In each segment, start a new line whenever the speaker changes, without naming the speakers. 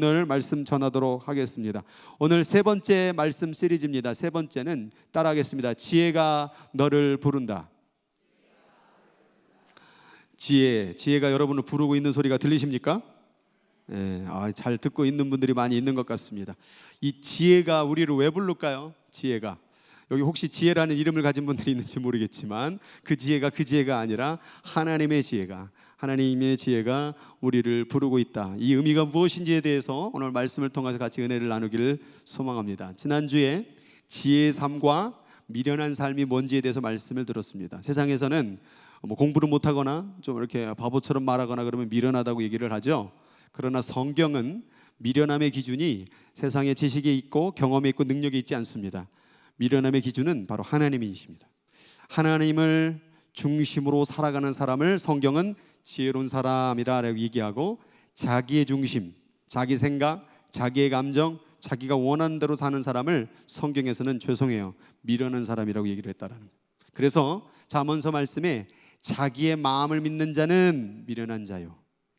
오늘 말씀 전하도록 하겠습니다. 오늘 세 번째 말씀 시리즈입니다. 세 번째는 따라하겠습니다. 지혜가 너를 부른다. 지혜가 여러분을 부르고 있는 소리가 들리십니까? 잘 듣고 있는 분들이 많이 있는 것 같습니다. 이 지혜가 우리를 왜 부를까요? 지혜가 여기 혹시 지혜라는 이름을 가진 분들이 있는지 모르겠지만 그 지혜가 아니라 하나님의 지혜가 우리를 부르고 있다. 이 의미가 무엇인지에 대해서 오늘 말씀을 통해서 같이 은혜를 나누기를 소망합니다. 지난주에 지혜의 삶과 미련한 삶이 뭔지에 대해서 말씀을 들었습니다. 세상에서는 공부를 못하거나 좀 이렇게 바보처럼 말하거나 그러면 미련하다고 얘기를 하죠. 그러나 성경은 미련함의 기준이 세상에 지식이 있고 경험이 있고 능력이 있지 않습니다. 미련함의 기준은 바로 하나님이십니다. 하나님을 중심으로 살아가는 사람을 성경은 지혜로운 사람이라고 얘기하고, 자기의 중심, 자기 생각, 자기의 감정, 자기가 원하는 대로 사는 사람을 성경에서는 미련한 사람이라고 얘기를 했다라는 거예요. 그래서 잠언서 말씀에 자기의 마음을 믿는 자는 미련한 자요,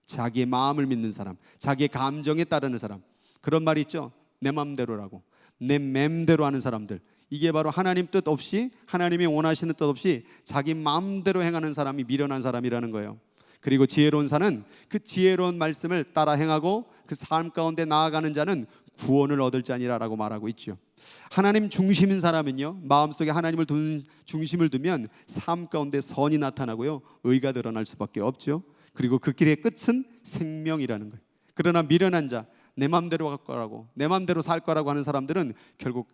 자기의 마음을 믿는 사람, 자기의 감정에 따르는 사람, 그런 말이 있죠. 내 맘대로라고, 내 맴대로 하는 사람들, 이게 바로 하나님 뜻 없이, 하나님이 원하시는 뜻 없이 자기 마음대로 행하는 사람이 미련한 사람이라는 거예요. 그리고 지혜로운 자는 그 지혜로운 말씀을 따라 행하고 그 삶 가운데 나아가는 자는 구원을 얻을 자니라라고 말하고 있죠. 하나님 중심인 사람은요, 마음속에 하나님을 중심을 두면 삶 가운데 선이 나타나고요, 의가 드러날 수밖에 없죠. 그리고 그 길의 끝은 생명이라는 거예요. 그러나 미련한 자, 내 마음대로 할 거라고, 내 마음대로 살 거라고 하는 사람들은 결국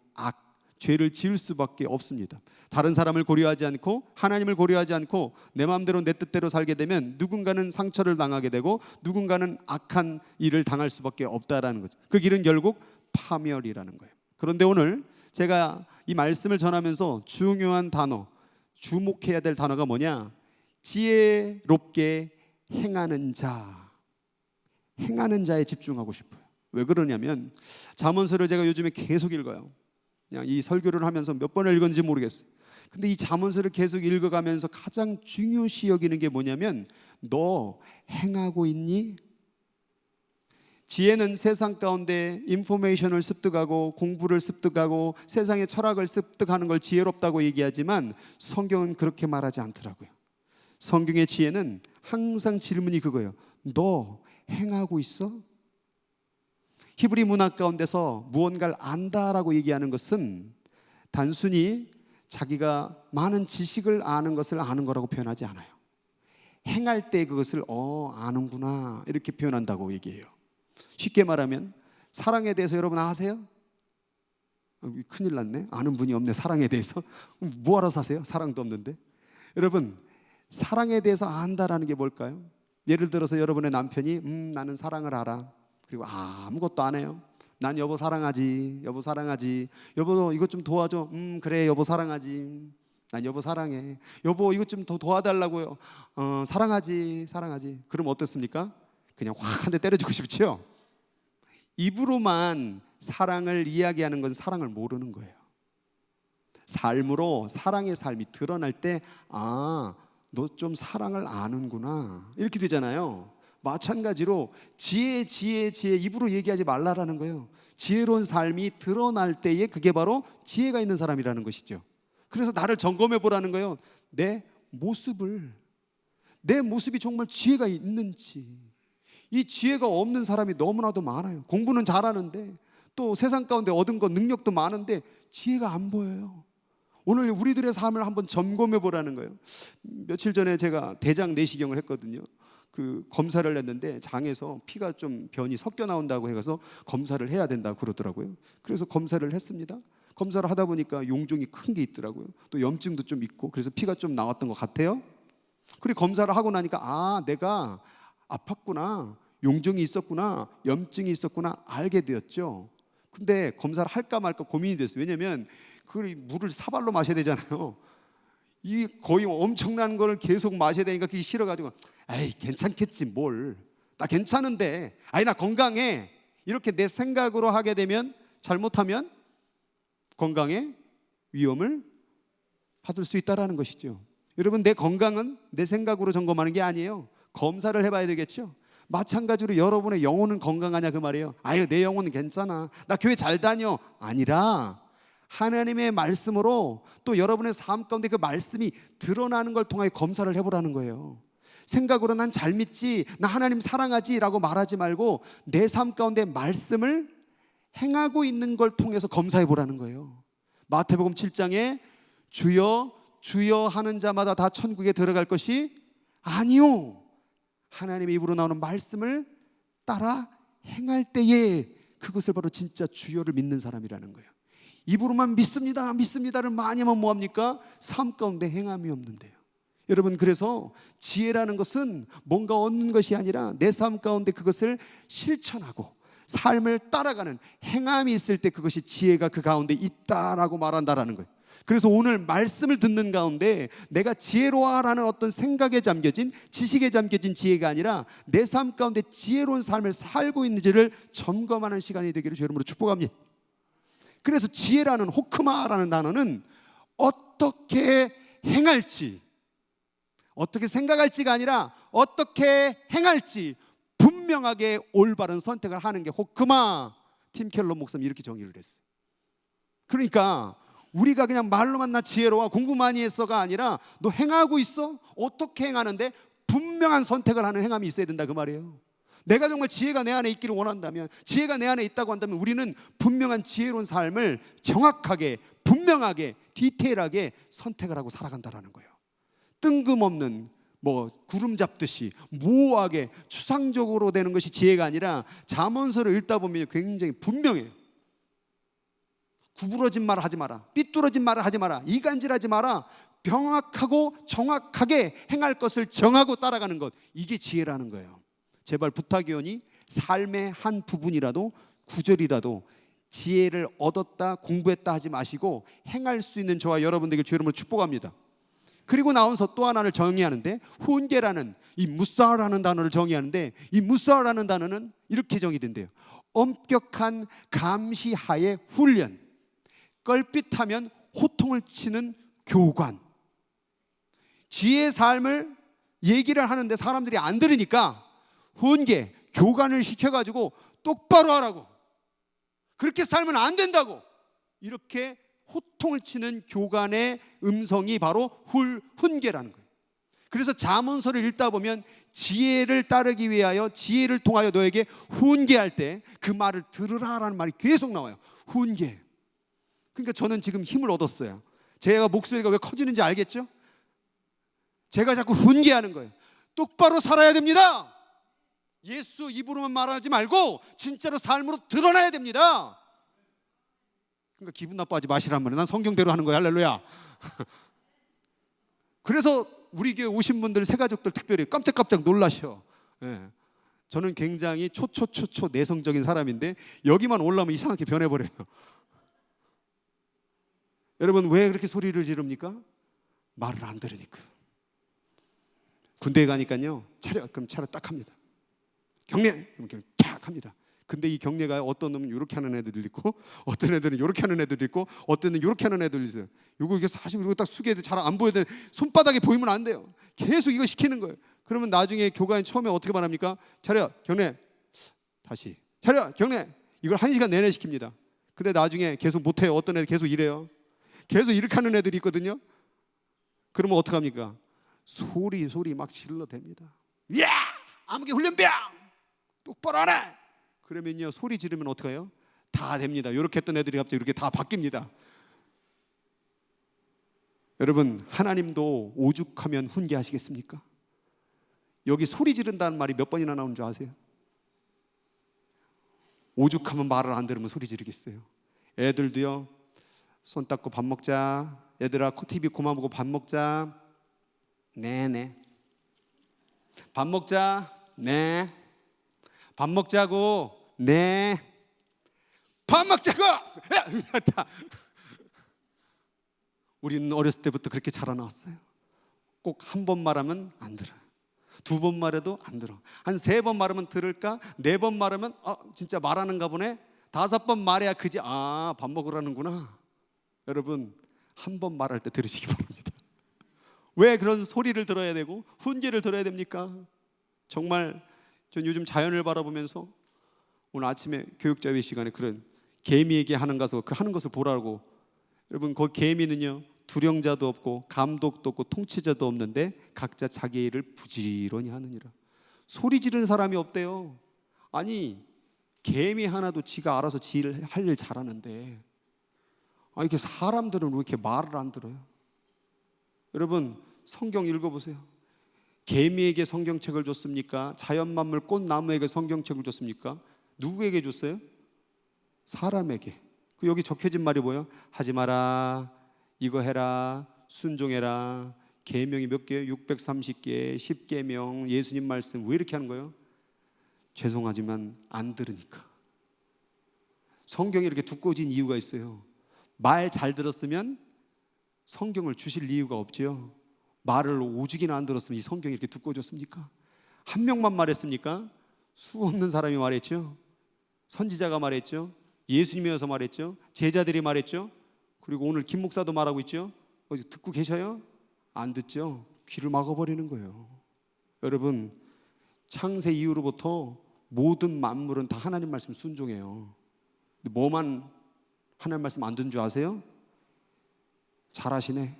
죄를 지을 수밖에 없습니다. 다른 사람을 고려하지 않고 하나님을 고려하지 않고 내 마음대로 내 뜻대로 살게 되면 누군가는 상처를 당하게 되고 누군가는 악한 일을 당할 수밖에 없다라는 거죠. 그 길은 결국 파멸이라는 거예요. 그런데 오늘 제가 이 말씀을 전하면서 중요한 단어, 주목해야 될 단어가 뭐냐? 지혜롭게 행하는 자에 집중하고 싶어요. 왜 그러냐면 잠언서를 제가 요즘에 계속 읽어요. 그냥 이 설교를 하면서 몇 번을 읽었는지 모르겠어요. 근데 이 잠언서를 계속 읽어가면서 가장 중요시 여기는 게 뭐냐면, 너 행하고 있니? 지혜는 세상 가운데 인포메이션을 습득하고 공부를 습득하고 세상의 철학을 습득하는 걸 지혜롭다고 얘기하지만 성경은 그렇게 말하지 않더라고요. 성경의 지혜는 항상 질문이 그거예요. 너 행하고 있어? 히브리 문학 가운데서 무언가를 안다라고 얘기하는 것은 단순히 자기가 많은 지식을 아는 것을 아는 거라고 표현하지 않아요. 행할 때 그것을 아는구나 이렇게 표현한다고 얘기해요. 쉽게 말하면 사랑에 대해서 여러분 아세요? 큰일 났네. 아는 분이 없네. 사랑에 대해서. 뭐하러 사세요? 사랑도 없는데. 여러분, 사랑에 대해서 안다라는 게 뭘까요? 예를 들어서 여러분의 남편이 나는 사랑을 알아. 그리고 아무것도 안 해요. 난 여보 사랑하지. 여보 사랑하지. 여보 이것 좀 도와줘. 그래 여보 사랑하지. 난 여보 사랑해. 여보 이것 좀 더 도와달라고요. 사랑하지. 그럼 어떻습니까? 그냥 확 한 대 때려주고 싶죠. 입으로만 사랑을 이야기하는 건 사랑을 모르는 거예요. 삶으로 사랑의 삶이 드러날 때 너 좀 사랑을 아는구나 이렇게 되잖아요. 마찬가지로 지혜 입으로 얘기하지 말라라는 거예요. 지혜로운 삶이 드러날 때에 그게 바로 지혜가 있는 사람이라는 것이죠. 그래서 나를 점검해 보라는 거예요. 내 모습이 정말 지혜가 있는지. 이 지혜가 없는 사람이 너무나도 많아요. 공부는 잘하는데 또 세상 가운데 얻은 것 능력도 많은데 지혜가 안 보여요. 오늘 우리들의 삶을 한번 점검해 보라는 거예요. 며칠 전에 제가 대장 내시경을 했거든요. 그 검사를 했는데 장에서 피가 좀 변이 섞여 나온다고 해서 검사를 해야 된다고 그러더라고요. 그래서 검사를 했습니다. 검사를 하다 보니까 용종이 큰 게 있더라고요. 또 염증도 좀 있고 그래서 피가 좀 나왔던 것 같아요. 그리고 검사를 하고 나니까 내가 아팠구나, 용종이 있었구나, 염증이 있었구나 알게 되었죠. 근데 검사를 할까 말까 고민이 됐어요. 왜냐면 그 물을 사발로 마셔야 되잖아요. 이 거의 엄청난 걸 계속 마셔야 되니까 그게 싫어가지고 에이 괜찮겠지 뭘, 나 괜찮은데, 나 건강해 이렇게 내 생각으로 하게 되면 잘못하면 건강에 위험을 받을 수 있다는 것이죠. 여러분, 내 건강은 내 생각으로 점검하는 게 아니에요. 검사를 해봐야 되겠죠. 마찬가지로 여러분의 영혼은 건강하냐 그 말이에요. 아유, 내 영혼은 괜찮아, 나 교회 잘 다녀, 아니라 하나님의 말씀으로 또 여러분의 삶 가운데 그 말씀이 드러나는 걸 통하여 검사를 해보라는 거예요. 생각으로 난 잘 믿지, 나 하나님 사랑하지 라고 말하지 말고 내 삶 가운데 말씀을 행하고 있는 걸 통해서 검사해 보라는 거예요. 마태복음 7장에 주여 주여 하는 자마다 다 천국에 들어갈 것이 아니요, 하나님의 입으로 나오는 말씀을 따라 행할 때에 그것을 바로 진짜 주여를 믿는 사람이라는 거예요. 입으로만 믿습니다 믿습니다를 많이 하면 뭐합니까? 삶 가운데 행함이 없는데요. 여러분, 그래서 지혜라는 것은 뭔가 얻는 것이 아니라 내 삶 가운데 그것을 실천하고 삶을 따라가는 행함이 있을 때 그것이 지혜가 그 가운데 있다라고 말한다라는 거예요. 그래서 오늘 말씀을 듣는 가운데 내가 지혜로워라는 어떤 생각에 잠겨진, 지식에 잠겨진 지혜가 아니라 내 삶 가운데 지혜로운 삶을 살고 있는지를 점검하는 시간이 되기를 주의 이름으로 축복합니다. 그래서 지혜라는, 호크마라는 단어는 어떻게 행할지, 어떻게 생각할지가 아니라 어떻게 행할지 분명하게 올바른 선택을 하는 게 호크마. 팀 켈러 목사님 이렇게 정의를 했어요. 그러니까 우리가 그냥 말로만 나 지혜로워, 공부 많이 했어가 아니라 너 행하고 있어? 어떻게 행하는데 분명한 선택을 하는 행함이 있어야 된다 그 말이에요. 내가 정말 지혜가 내 안에 있기를 원한다면, 지혜가 내 안에 있다고 한다면 우리는 분명한 지혜로운 삶을 정확하게, 분명하게, 디테일하게 선택을 하고 살아간다라는 거예요. 뜬금없는 구름 잡듯이 모호하게 추상적으로 되는 것이 지혜가 아니라 잠언서를 읽다 보면 굉장히 분명해요. 구부러진 말을 하지 마라, 삐뚤어진 말을 하지 마라, 이간질하지 마라. 명확하고 정확하게 행할 것을 정하고 따라가는 것, 이게 지혜라는 거예요. 제발 부탁이오니 삶의 한 부분이라도, 구절이라도 지혜를 얻었다, 공부했다 하지 마시고 행할 수 있는 저와 여러분들에게 주의 이름으로 축복합니다. 그리고 나온서 또 하나를 정의하는데, 훈계라는, 이 무사라는 단어를 정의하는데, 이 무사라는 단어는 이렇게 정의된대요. 엄격한 감시하에 훈련, 껄핏하면 호통을 치는 교관. 지혜의 삶을 얘기를 하는데 사람들이 안 들으니까 훈계, 교관을 시켜가지고 똑바로 하라고, 그렇게 살면 안 된다고, 이렇게 호통을 치는 교관의 음성이 바로 훈계라는 거예요. 그래서 잠언서를 읽다 보면 지혜를 따르기 위하여, 지혜를 통하여 너에게 훈계할 때 그 말을 들으라라는 말이 계속 나와요. 훈계. 그러니까 저는 지금 힘을 얻었어요. 제가 목소리가 왜 커지는지 알겠죠? 제가 자꾸 훈계하는 거예요. 똑바로 살아야 됩니다. 예수 입으로만 말하지 말고 진짜로 삶으로 드러나야 됩니다. 그러니까 기분 나빠하지 마시란 말이에요. 난 성경대로 하는 거야. 할렐루야. 그래서 우리 교회 오신 분들, 새가족들 특별히 깜짝깜짝 놀라셔. 예. 저는 굉장히 초초초초 내성적인 사람인데 여기만 올라오면 이상하게 변해버려요. 여러분, 왜 그렇게 소리를 지릅니까? 말을 안 들으니까. 군대에 가니까요, 차렷, 그럼 차렷 딱 합니다. 경례, 그럼 탁 합니다. 근데 이 경례가 어떤 놈은 이렇게 하는 애들도 있고, 어떤 애들은 이렇게 하는 애들도 있고, 어떤 애들은 이렇게 하는 애들도 있어요. 이거 이게 사실 이거 딱 숙여도 잘 안 보여야 돼. 손바닥에 보이면 안 돼요. 계속 이거 시키는 거예요. 그러면 나중에 교관이 처음에 어떻게 말합니까? 차렷, 경례, 다시 차렷, 경례. 이걸 1시간 내내 시킵니다. 근데 나중에 계속 못해요. 어떤 애들 계속 이래요. 계속 이렇게 하는 애들이 있거든요. 그러면 어떡합니까? 소리 막 질러댑니다. 야! 아무개 훈련병! 똑바로 안 해! 그러면요, 소리 지르면 어떡해요? 다 됩니다. 이렇게 했던 애들이 갑자기 이렇게 다 바뀝니다. 여러분, 하나님도 오죽하면 훈계하시겠습니까? 여기 소리 지른다는 말이 몇 번이나 나오는 줄 아세요? 오죽하면 말을 안 들으면 소리 지르겠어요. 애들도요, 손 닦고 밥 먹자. 얘들아, TV 그만 보고 밥 먹자. 네네. 밥 먹자. 네. 밥 먹자고. 네. 밥 먹자고. 우리는 어렸을 때부터 그렇게 자라나왔어요. 꼭 한 번 말하면 안 들어요. 2번 말해도 안 들어. 한 3번 말하면 들을까? 4번 말하면 진짜 말하는가 보네. 5번 말해야 그지. 밥 먹으라는구나. 여러분, 한 번 말할 때 들으시기 바랍니다. 왜 그런 소리를 들어야 되고 훈계를 들어야 됩니까? 정말 전 요즘 자연을 바라보면서 오늘 아침에 교육자회 시간에 그런 개미에게 하는 가서 그 하는 것을 보라고. 여러분, 그 개미는요 두령자도 없고 감독도 없고 통치자도 없는데 각자 자기 일을 부지런히 하느니라. 소리 지르는 사람이 없대요. 아니, 개미 하나도 지가 알아서 지 일 할 일 잘하는데 이렇게 사람들은 왜 이렇게 말을 안 들어요? 여러분, 성경 읽어보세요. 개미에게 성경책을 줬습니까? 자연만물 꽃나무에게 성경책을 줬습니까? 누구에게 줬어요? 사람에게. 그 여기 적혀진 말이 뭐예요? 하지 마라, 이거 해라, 순종해라. 계명이 몇 개예요? 630개, 10계명, 예수님 말씀. 왜 이렇게 하는 거예요? 죄송하지만 안 들으니까. 성경이 이렇게 두꺼워진 이유가 있어요. 말 잘 들었으면 성경을 주실 이유가 없지요. 말을 오죽이나 안 들었으면 이 성경이 이렇게 두꺼워졌습니까? 한 명만 말했습니까? 수 없는 사람이 말했죠. 선지자가 말했죠. 예수님이어서 말했죠. 제자들이 말했죠. 그리고 오늘 김 목사도 말하고 있죠. 듣고 계셔요? 안 듣죠. 귀를 막아버리는 거예요. 여러분, 창세 이후로부터 모든 만물은 다 하나님 말씀 순종해요. 근데 뭐만 하나님 말씀 안 듣는 줄 아세요? 잘하시네.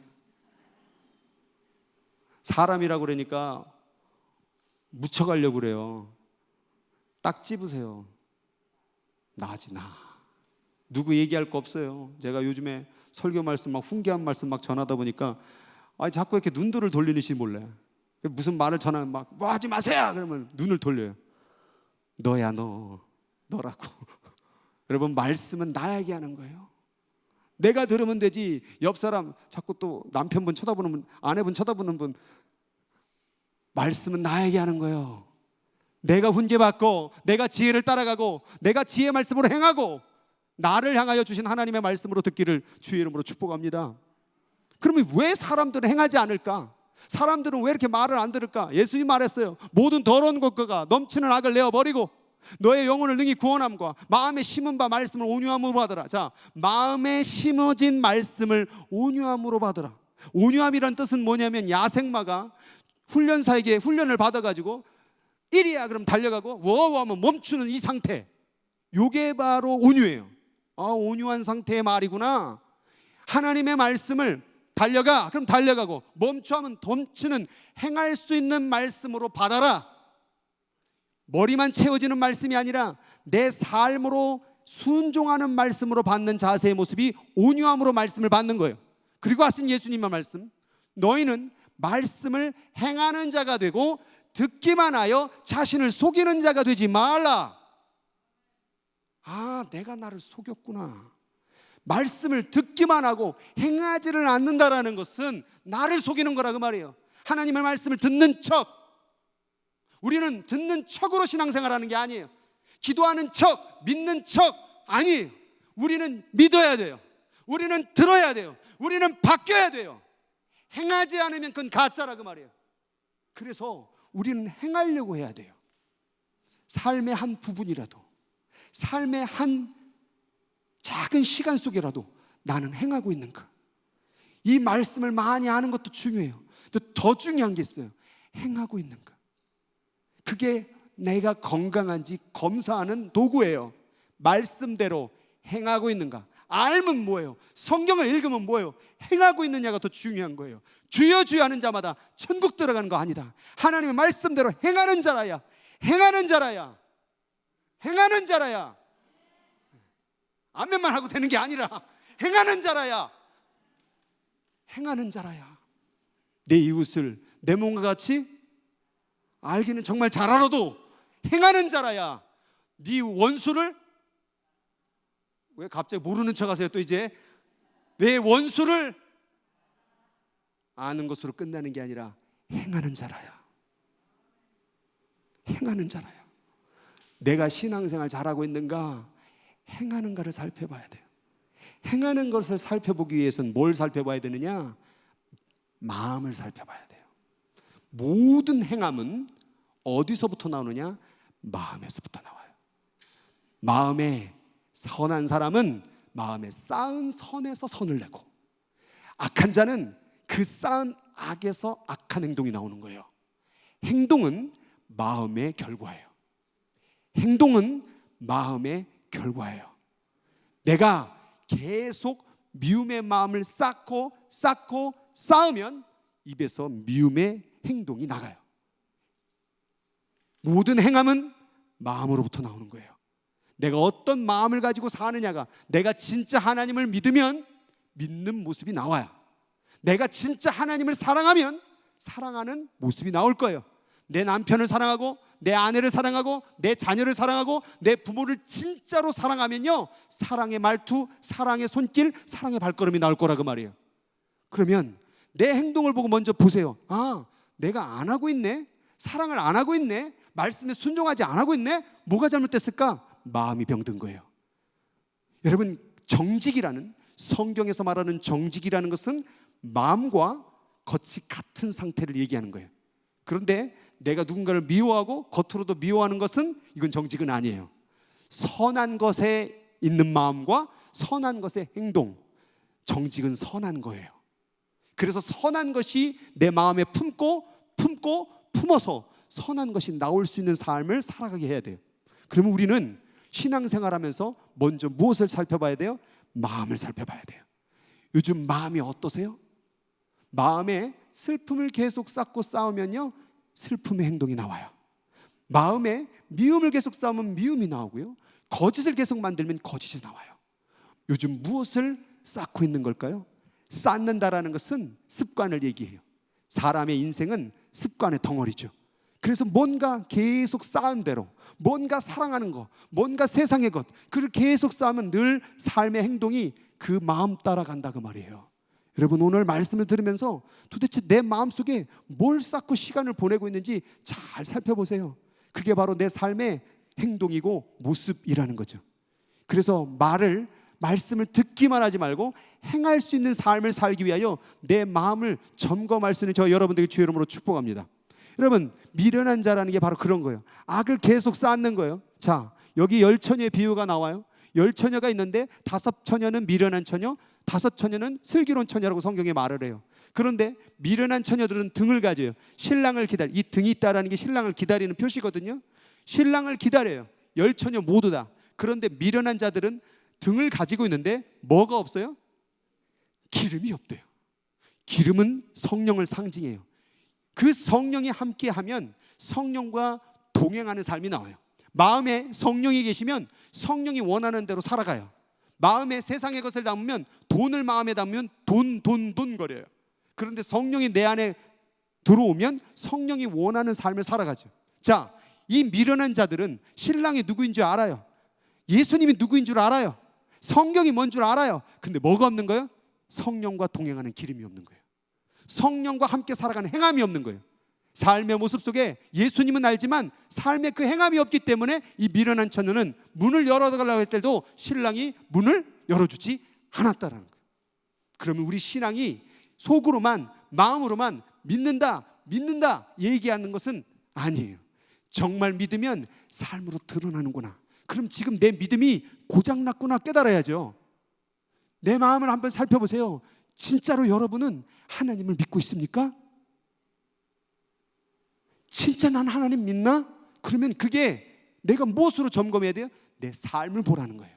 사람이라고 그러니까 묻혀가려고 그래요. 딱 집으세요. 나지 나. 누구 얘기할 거 없어요. 제가 요즘에 설교 말씀 막 훈계한 말씀 막 전하다 보니까 자꾸 이렇게 눈들을 돌리는지 몰라요. 무슨 말을 전하면 막 뭐 하지 마세요 그러면 눈을 돌려요. 너야 너라고. 여러분, 말씀은 나에게 하는 거예요. 내가 들으면 되지. 옆 사람 자꾸 또 남편분 쳐다보는 분, 아내분 쳐다보는 분, 말씀은 나에게 하는 거예요. 내가 훈계받고 내가 지혜를 따라가고 내가 지혜의 말씀으로 행하고 나를 향하여 주신 하나님의 말씀으로 듣기를 주의 이름으로 축복합니다. 그러면 왜 사람들은 행하지 않을까? 사람들은 왜 이렇게 말을 안 들을까? 예수님 말했어요. 모든 더러운 것과 넘치는 악을 내어버리고 너의 영혼을 능히 구원함과 마음에 심은 바 말씀을 온유함으로 받으라. 자, 마음에 심어진 말씀을 온유함으로 받으라. 온유함이란 뜻은 뭐냐면, 야생마가 훈련사에게 훈련을 받아가지고 이리야 그럼 달려가고 워워 하면 멈추는 이 상태, 요게 바로 온유예요. 온유한 상태의 말이구나. 하나님의 말씀을 달려가 그럼 달려가고 멈춰 하면 멈추는, 행할 수 있는 말씀으로 받아라. 머리만 채워지는 말씀이 아니라 내 삶으로 순종하는 말씀으로 받는 자세의 모습이 온유함으로 말씀을 받는 거예요. 그리고 하신 예수님의 말씀, 너희는 말씀을 행하는 자가 되고 듣기만 하여 자신을 속이는 자가 되지 말라. 내가 나를 속였구나. 말씀을 듣기만 하고 행하지를 않는다라는 것은 나를 속이는 거라 그 말이에요. 하나님의 말씀을 듣는 척, 우리는 듣는 척으로 신앙생활하는 게 아니에요. 기도하는 척, 믿는 척 아니에요. 우리는 믿어야 돼요. 우리는 들어야 돼요. 우리는 바뀌어야 돼요. 행하지 않으면 그건 가짜라 그 말이에요. 그래서 우리는 행하려고 해야 돼요. 삶의 한 부분이라도, 삶의 한 작은 시간 속에라도 나는 행하고 있는가. 이 말씀을 많이 아는 것도 중요해요. 더 중요한 게 있어요. 행하고 있는가. 그게 내가 건강한지 검사하는 도구예요. 말씀대로 행하고 있는가. 알면 뭐예요? 성경을 읽으면 뭐예요? 행하고 있느냐가 더 중요한 거예요. 주여 주여 하는 자마다 천국 들어가는 거 아니다. 하나님의 말씀대로 행하는 자라야, 행하는 자라야, 행하는 자라야. 아멘만 하고 되는 게 아니라 행하는 자라야, 행하는 자라야. 내 이웃을 내 몸과 같이 알기는 정말 잘 알아도 행하는 자라야. 네 원수를, 왜 갑자기 모르는 척 하세요? 또 이제 내 원수를 아는 것으로 끝나는 게 아니라 행하는 자라야. 행하는 자라야. 내가 신앙생활 잘하고 있는가, 행하는가를 살펴봐야 돼요. 행하는 것을 살펴보기 위해서는 뭘 살펴봐야 되느냐? 마음을 살펴봐야 돼요. 모든 행함은 어디서부터 나오느냐? 마음에서부터 나와요. 마음에 선한 사람은 마음에 쌓은 선에서 선을 내고, 악한 자는 그 쌓은 악에서 악한 행동이 나오는 거예요. 행동은 마음의 결과예요. 행동은 마음의 결과예요. 내가 계속 미움의 마음을 쌓고 쌓으면 입에서 미움의 행동이 나가요. 모든 행함은 마음으로부터 나오는 거예요. 내가 어떤 마음을 가지고 사느냐가, 내가 진짜 하나님을 믿으면 믿는 모습이 나와요. 내가 진짜 하나님을 사랑하면 사랑하는 모습이 나올 거예요. 내 남편을 사랑하고 내 아내를 사랑하고 내 자녀를 사랑하고 내 부모를 진짜로 사랑하면요, 사랑의 말투, 사랑의 손길, 사랑의 발걸음이 나올 거라 그 말이에요. 그러면 내 행동을 보고 먼저 보세요. 아, 내가 안 하고 있네, 사랑을 안 하고 있네, 말씀에 순종하지 안 하고 있네. 뭐가 잘못됐을까? 마음이 병든 거예요. 여러분, 정직이라는, 성경에서 말하는 정직이라는 것은 마음과 겉이 같은 상태를 얘기하는 거예요. 그런데 내가 누군가를 미워하고 겉으로도 미워하는 것은, 이건 정직은 아니에요. 선한 것에 있는 마음과 선한 것의 행동, 정직은 선한 거예요. 그래서 선한 것이 내 마음에 품어서 선한 것이 나올 수 있는 삶을 살아가게 해야 돼요. 그러면 우리는 신앙생활하면서 먼저 무엇을 살펴봐야 돼요? 마음을 살펴봐야 돼요. 요즘 마음이 어떠세요? 마음에 슬픔을 계속 쌓고 싸우면요, 슬픔의 행동이 나와요. 마음에 미움을 계속 쌓으면 미움이 나오고요, 거짓을 계속 만들면 거짓이 나와요. 요즘 무엇을 쌓고 있는 걸까요? 쌓는다라는 것은 습관을 얘기해요. 사람의 인생은 습관의 덩어리죠. 그래서 뭔가 계속 쌓은 대로, 뭔가 사랑하는 것, 뭔가 세상의 것, 그걸 계속 쌓으면 늘 삶의 행동이 그 마음 따라간다 그 말이에요. 여러분, 오늘 말씀을 들으면서 도대체 내 마음속에 뭘 쌓고 시간을 보내고 있는지 잘 살펴보세요. 그게 바로 내 삶의 행동이고 모습이라는 거죠. 그래서 말씀을 듣기만 하지 말고 행할 수 있는 삶을 살기 위하여 내 마음을 점검할 수 있는 저 여러분들에게 주의 이름으로 축복합니다. 여러분, 미련한 자라는 게 바로 그런 거예요. 악을 계속 쌓는 거예요. 자, 여기 10처녀의 비유가 나와요. 10처녀가 있는데 5처녀는 미련한 처녀, 5처녀는 슬기로운 처녀라고 성경에 말을 해요. 그런데 미련한 처녀들은 등을 가져요. 신랑을 기다려. 이 등이 있다라는 게 신랑을 기다리는 표시거든요. 신랑을 기다려요. 10처녀 모두 다. 그런데 미련한 자들은 등을 가지고 있는데 뭐가 없어요? 기름이 없대요. 기름은 성령을 상징해요. 그 성령이 함께하면 성령과 동행하는 삶이 나와요. 마음에 성령이 계시면 성령이 원하는 대로 살아가요. 마음에 세상의 것을 담으면, 돈을 마음에 담으면 돈 거려요. 그런데 성령이 내 안에 들어오면 성령이 원하는 삶을 살아가죠. 자, 이 미련한 자들은 신랑이 누구인 줄 알아요. 예수님이 누구인 줄 알아요. 성경이 뭔 줄 알아요. 근데 뭐가 없는 거예요? 성령과 동행하는 기름이 없는 거예요. 성령과 함께 살아가는 행함이 없는 거예요. 삶의 모습 속에 예수님은 알지만 삶의 그 행함이 없기 때문에 이 미련한 처녀는 문을 열어달라고 할 때도 신랑이 문을 열어주지 않았다라는 거예요. 그러면 우리 신앙이 속으로만, 마음으로만 믿는다 얘기하는 것은 아니에요. 정말 믿으면 삶으로 드러나는구나. 그럼 지금 내 믿음이 고장났구나 깨달아야죠. 내 마음을 한번 살펴보세요. 진짜로 여러분은 하나님을 믿고 있습니까? 진짜 난 하나님 믿나? 그러면 그게 내가 무엇으로 점검해야 돼요? 내 삶을 보라는 거예요.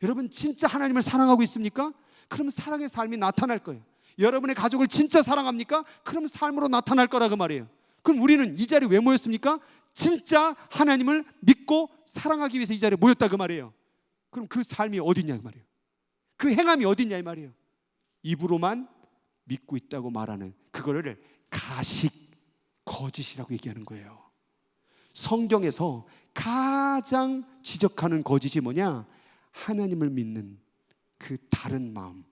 여러분, 진짜 하나님을 사랑하고 있습니까? 그럼 사랑의 삶이 나타날 거예요. 여러분의 가족을 진짜 사랑합니까? 그럼 삶으로 나타날 거라 그 말이에요. 그럼 우리는 이 자리에 왜 모였습니까? 진짜 하나님을 믿고 사랑하기 위해서 이 자리에 모였다 그 말이에요. 그럼 그 삶이 어딨냐 그 말이에요. 그 행함이 어딨냐 이 말이에요. 입으로만 믿고 있다고 말하는 그거를 가식, 거짓이라고 얘기하는 거예요. 성경에서 가장 지적하는 거짓이 뭐냐? 하나님을 믿는 그 다른 마음.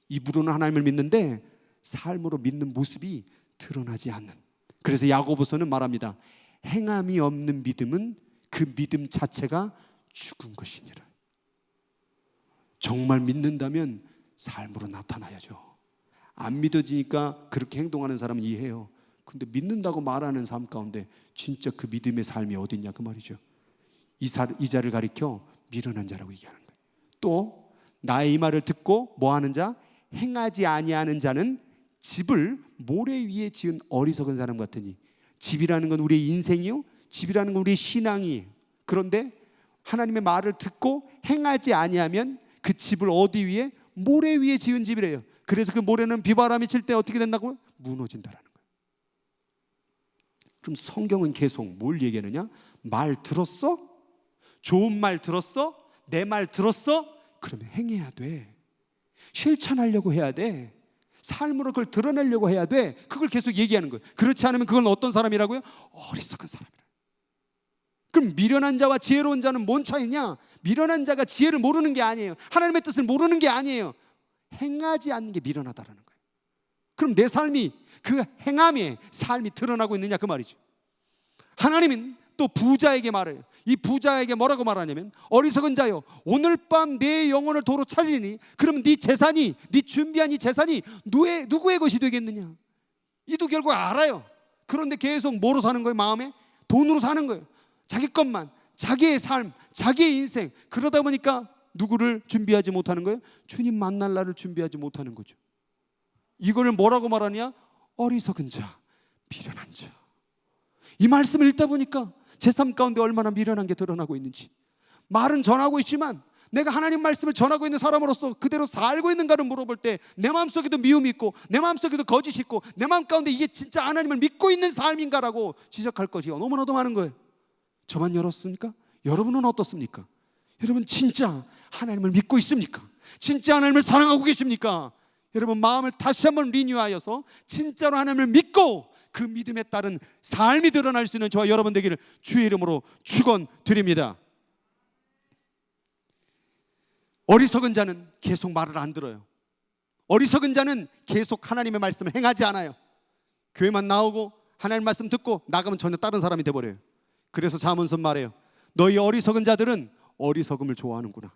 입으로는 하나님을 믿는데 삶으로 믿는 모습이 드러나지 않는. 그래서 야고보서는 말합니다. 행함이 없는 믿음은 그 믿음 자체가 죽은 것이니라. 정말 믿는다면 삶으로 나타나야죠. 안 믿어지니까 그렇게 행동하는 사람은 이해해요. 근데 믿는다고 말하는 삶 가운데 진짜 그 믿음의 삶이 어딨냐 그 말이죠. 이 자를 가리켜 미련한 자라고 얘기하는 거예요. 또 나의 이 말을 듣고 뭐 하는 자? 행하지 아니하는 자는 집을 모래 위에 지은 어리석은 사람 같으니. 집이라는 건 우리의 인생이요, 집이라는 건 우리의 신앙이에요. 그런데 하나님의 말을 듣고 행하지 아니하면 그 집을 어디 위에? 모래 위에 지은 집이래요. 그래서 그 모래는 비바람이 칠 때 어떻게 된다고요? 무너진다라는 거예요. 그럼 성경은 계속 뭘 얘기하느냐? 말 들었어? 좋은 말 들었어? 내 말 들었어? 그러면 행해야 돼. 실천하려고 해야 돼. 삶으로 그걸 드러내려고 해야 돼. 그걸 계속 얘기하는 거예요. 그렇지 않으면 그건 어떤 사람이라고요? 어리석은 사람이라. 그럼 미련한 자와 지혜로운 자는 뭔 차이냐? 미련한 자가 지혜를 모르는 게 아니에요. 하나님의 뜻을 모르는 게 아니에요. 행하지 않는 게 미련하다라는 거예요. 그럼 내 삶이 그 행함에 삶이 드러나고 있느냐 그 말이죠. 하나님은 또 부자에게 말해요. 이 부자에게 뭐라고 말하냐면 어리석은 자여 오늘 밤 내 영혼을 도로 찾으니 그러면 네 재산이 네 준비한 이 재산이 누구의 것이 되겠느냐. 이도 결국 알아요. 그런데 계속 뭐로 사는 거예요? 마음에 돈으로 사는 거예요. 자기 것만, 자기의 삶, 자기의 인생. 그러다 보니까 누구를 준비하지 못하는 거예요? 주님 만날 날을 준비하지 못하는 거죠. 이걸 뭐라고 말하냐? 어리석은 자, 미련한 자. 이 말씀을 읽다 보니까 제 삶 가운데 얼마나 미련한 게 드러나고 있는지. 말은 전하고 있지만 내가 하나님 말씀을 전하고 있는 사람으로서 그대로 살고 있는가를 물어볼 때 내 마음속에도 미움이 있고 내 마음속에도 거짓이 있고 내 마음 가운데 이게 진짜 하나님을 믿고 있는 삶인가라고 지적할 것이 너무나도 많은 거예요. 저만 열었습니까? 여러분은 어떻습니까? 여러분 진짜 하나님을 믿고 있습니까? 진짜 하나님을 사랑하고 계십니까? 여러분 마음을 다시 한번 리뉴하여서 진짜로 하나님을 믿고 그 믿음에 따른 삶이 드러날 수 있는 저와 여러분 되기를 주의 이름으로 축원드립니다. 어리석은 자는 계속 말을 안 들어요. 어리석은 자는 계속 하나님의 말씀을 행하지 않아요. 교회만 나오고 하나님 말씀 듣고 나가면 전혀 다른 사람이 돼버려요. 그래서 잠언서 말해요. 너희 어리석은 자들은 어리석음을 좋아하는구나.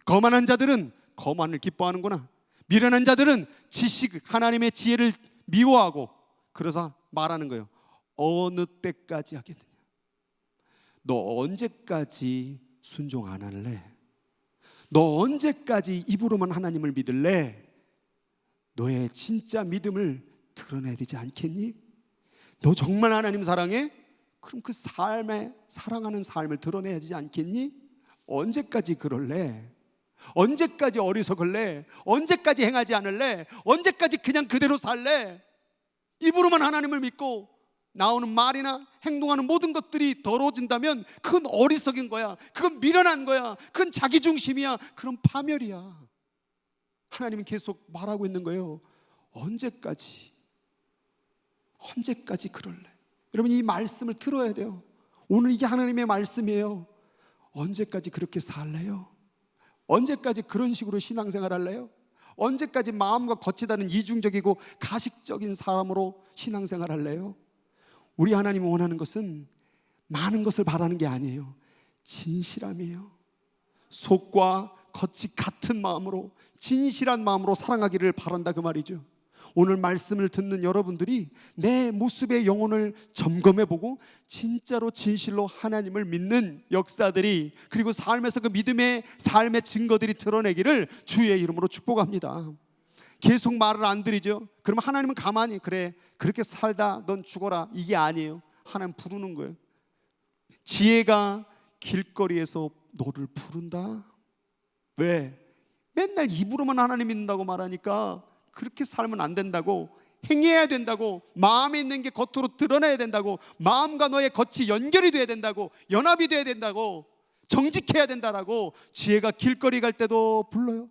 거만한 자들은 거만을 기뻐하는구나. 미련한 자들은 지식, 하나님의 지혜를 미워하고 그래서 말하는 거예요. 어느 때까지 하겠느냐? 너 언제까지 순종 안 할래? 너 언제까지 입으로만 하나님을 믿을래? 너의 진짜 믿음을 드러내야 되지 않겠니? 너 정말 하나님 사랑해? 그럼 그 삶에 사랑하는 삶을 드러내야 되지 않겠니? 언제까지 그럴래? 언제까지 어리석을래? 언제까지 행하지 않을래? 언제까지 그냥 그대로 살래? 입으로만 하나님을 믿고 나오는 말이나 행동하는 모든 것들이 더러워진다면 그건 어리석인 거야. 그건 미련한 거야. 그건 자기중심이야. 그건 파멸이야. 하나님은 계속 말하고 있는 거예요. 언제까지 그럴래? 여러분 이 말씀을 들어야 돼요. 오늘 이게 하나님의 말씀이에요. 언제까지 그렇게 살래요? 언제까지 그런 식으로 신앙생활 할래요? 언제까지 마음과 거치다는 이중적이고 가식적인 사람으로 신앙생활 할래요? 우리 하나님이 원하는 것은 많은 것을 바라는 게 아니에요. 진실함이에요. 속과 겉이 같은 마음으로 진실한 마음으로 사랑하기를 바란다 그 말이죠. 오늘 말씀을 듣는 여러분들이 내 모습의 영혼을 점검해보고 진짜로 진실로 하나님을 믿는 역사들이 그리고 삶에서 그 믿음의 삶의 증거들이 드러내기를 주의 이름으로 축복합니다. 계속 말을 안 드리죠. 그러면 하나님은 가만히 그래 그렇게 살다 넌 죽어라 이게 아니에요. 하나님 부르는 거예요. 지혜가 길거리에서 너를 부른다. 왜? 맨날 입으로만 하나님 믿는다고 말하니까 그렇게 살면 안 된다고, 행해야 된다고, 마음에 있는 게 겉으로 드러나야 된다고, 마음과 너의 겉이 연결이 돼야 된다고, 연합이 돼야 된다고, 정직해야 된다라고 지혜가 길거리 갈 때도 불러요.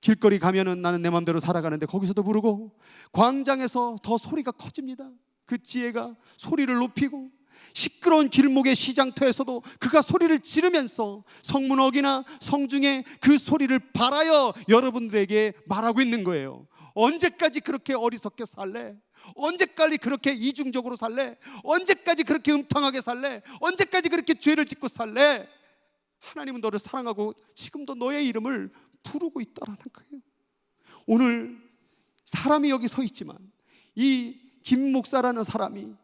길거리 가면은 나는 내 마음대로 살아가는데 거기서도 부르고 광장에서 더 소리가 커집니다. 그 지혜가 소리를 높이고 시끄러운 길목의 시장터에서도 그가 소리를 지르면서 성문역이나 성중에 그 소리를 발하여 여러분들에게 말하고 있는 거예요. 언제까지 그렇게 어리석게 살래? 언제까지 그렇게 이중적으로 살래? 언제까지 그렇게 음탕하게 살래? 언제까지 그렇게 죄를 짓고 살래? 하나님은 너를 사랑하고 지금도 너의 이름을 부르고 있다라는 거예요. 오늘 사람이 여기 서 있지만 이 김 목사라는 사람이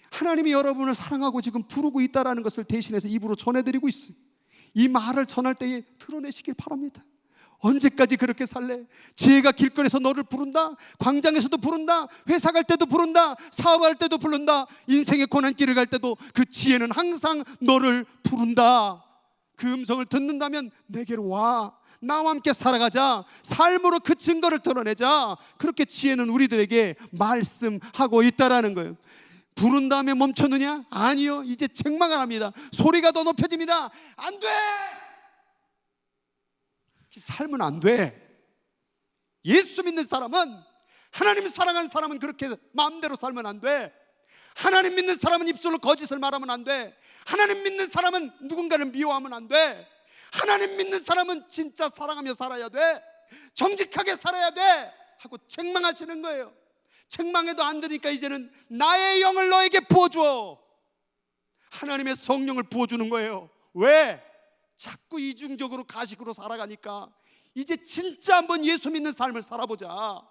하나님이 여러분을 사랑하고 지금 부르고 있다라는 것을 대신해서 입으로 전해드리고 있어요. 이 말을 전할 때에 드러내시길 바랍니다. 언제까지 그렇게 살래? 지혜가 길거리에서 너를 부른다, 광장에서도 부른다, 회사 갈 때도 부른다, 사업할 때도 부른다, 인생의 고난길을 갈 때도 그 지혜는 항상 너를 부른다. 그 음성을 듣는다면 내게로 와, 나와 함께 살아가자, 삶으로 그 증거를 드러내자. 그렇게 지혜는 우리들에게 말씀하고 있다라는 거예요. 부른 다음에 멈췄느냐? 아니요, 이제 책망을 합니다. 소리가 더 높여집니다. 안 돼! 삶은 안 돼. 예수 믿는 사람은, 하나님을 사랑하는 사람은 그렇게 마음대로 살면 안 돼. 하나님 믿는 사람은 입술로 거짓을 말하면 안 돼. 하나님 믿는 사람은 누군가를 미워하면 안 돼. 하나님 믿는 사람은 진짜 사랑하며 살아야 돼. 정직하게 살아야 돼 하고 책망하시는 거예요. 책망해도 안 되니까 이제는 나의 영을 너에게 부어줘. 하나님의 성령을 부어주는 거예요. 왜? 자꾸 이중적으로 가식으로 살아가니까 이제 진짜 한번 예수 믿는 삶을 살아보자.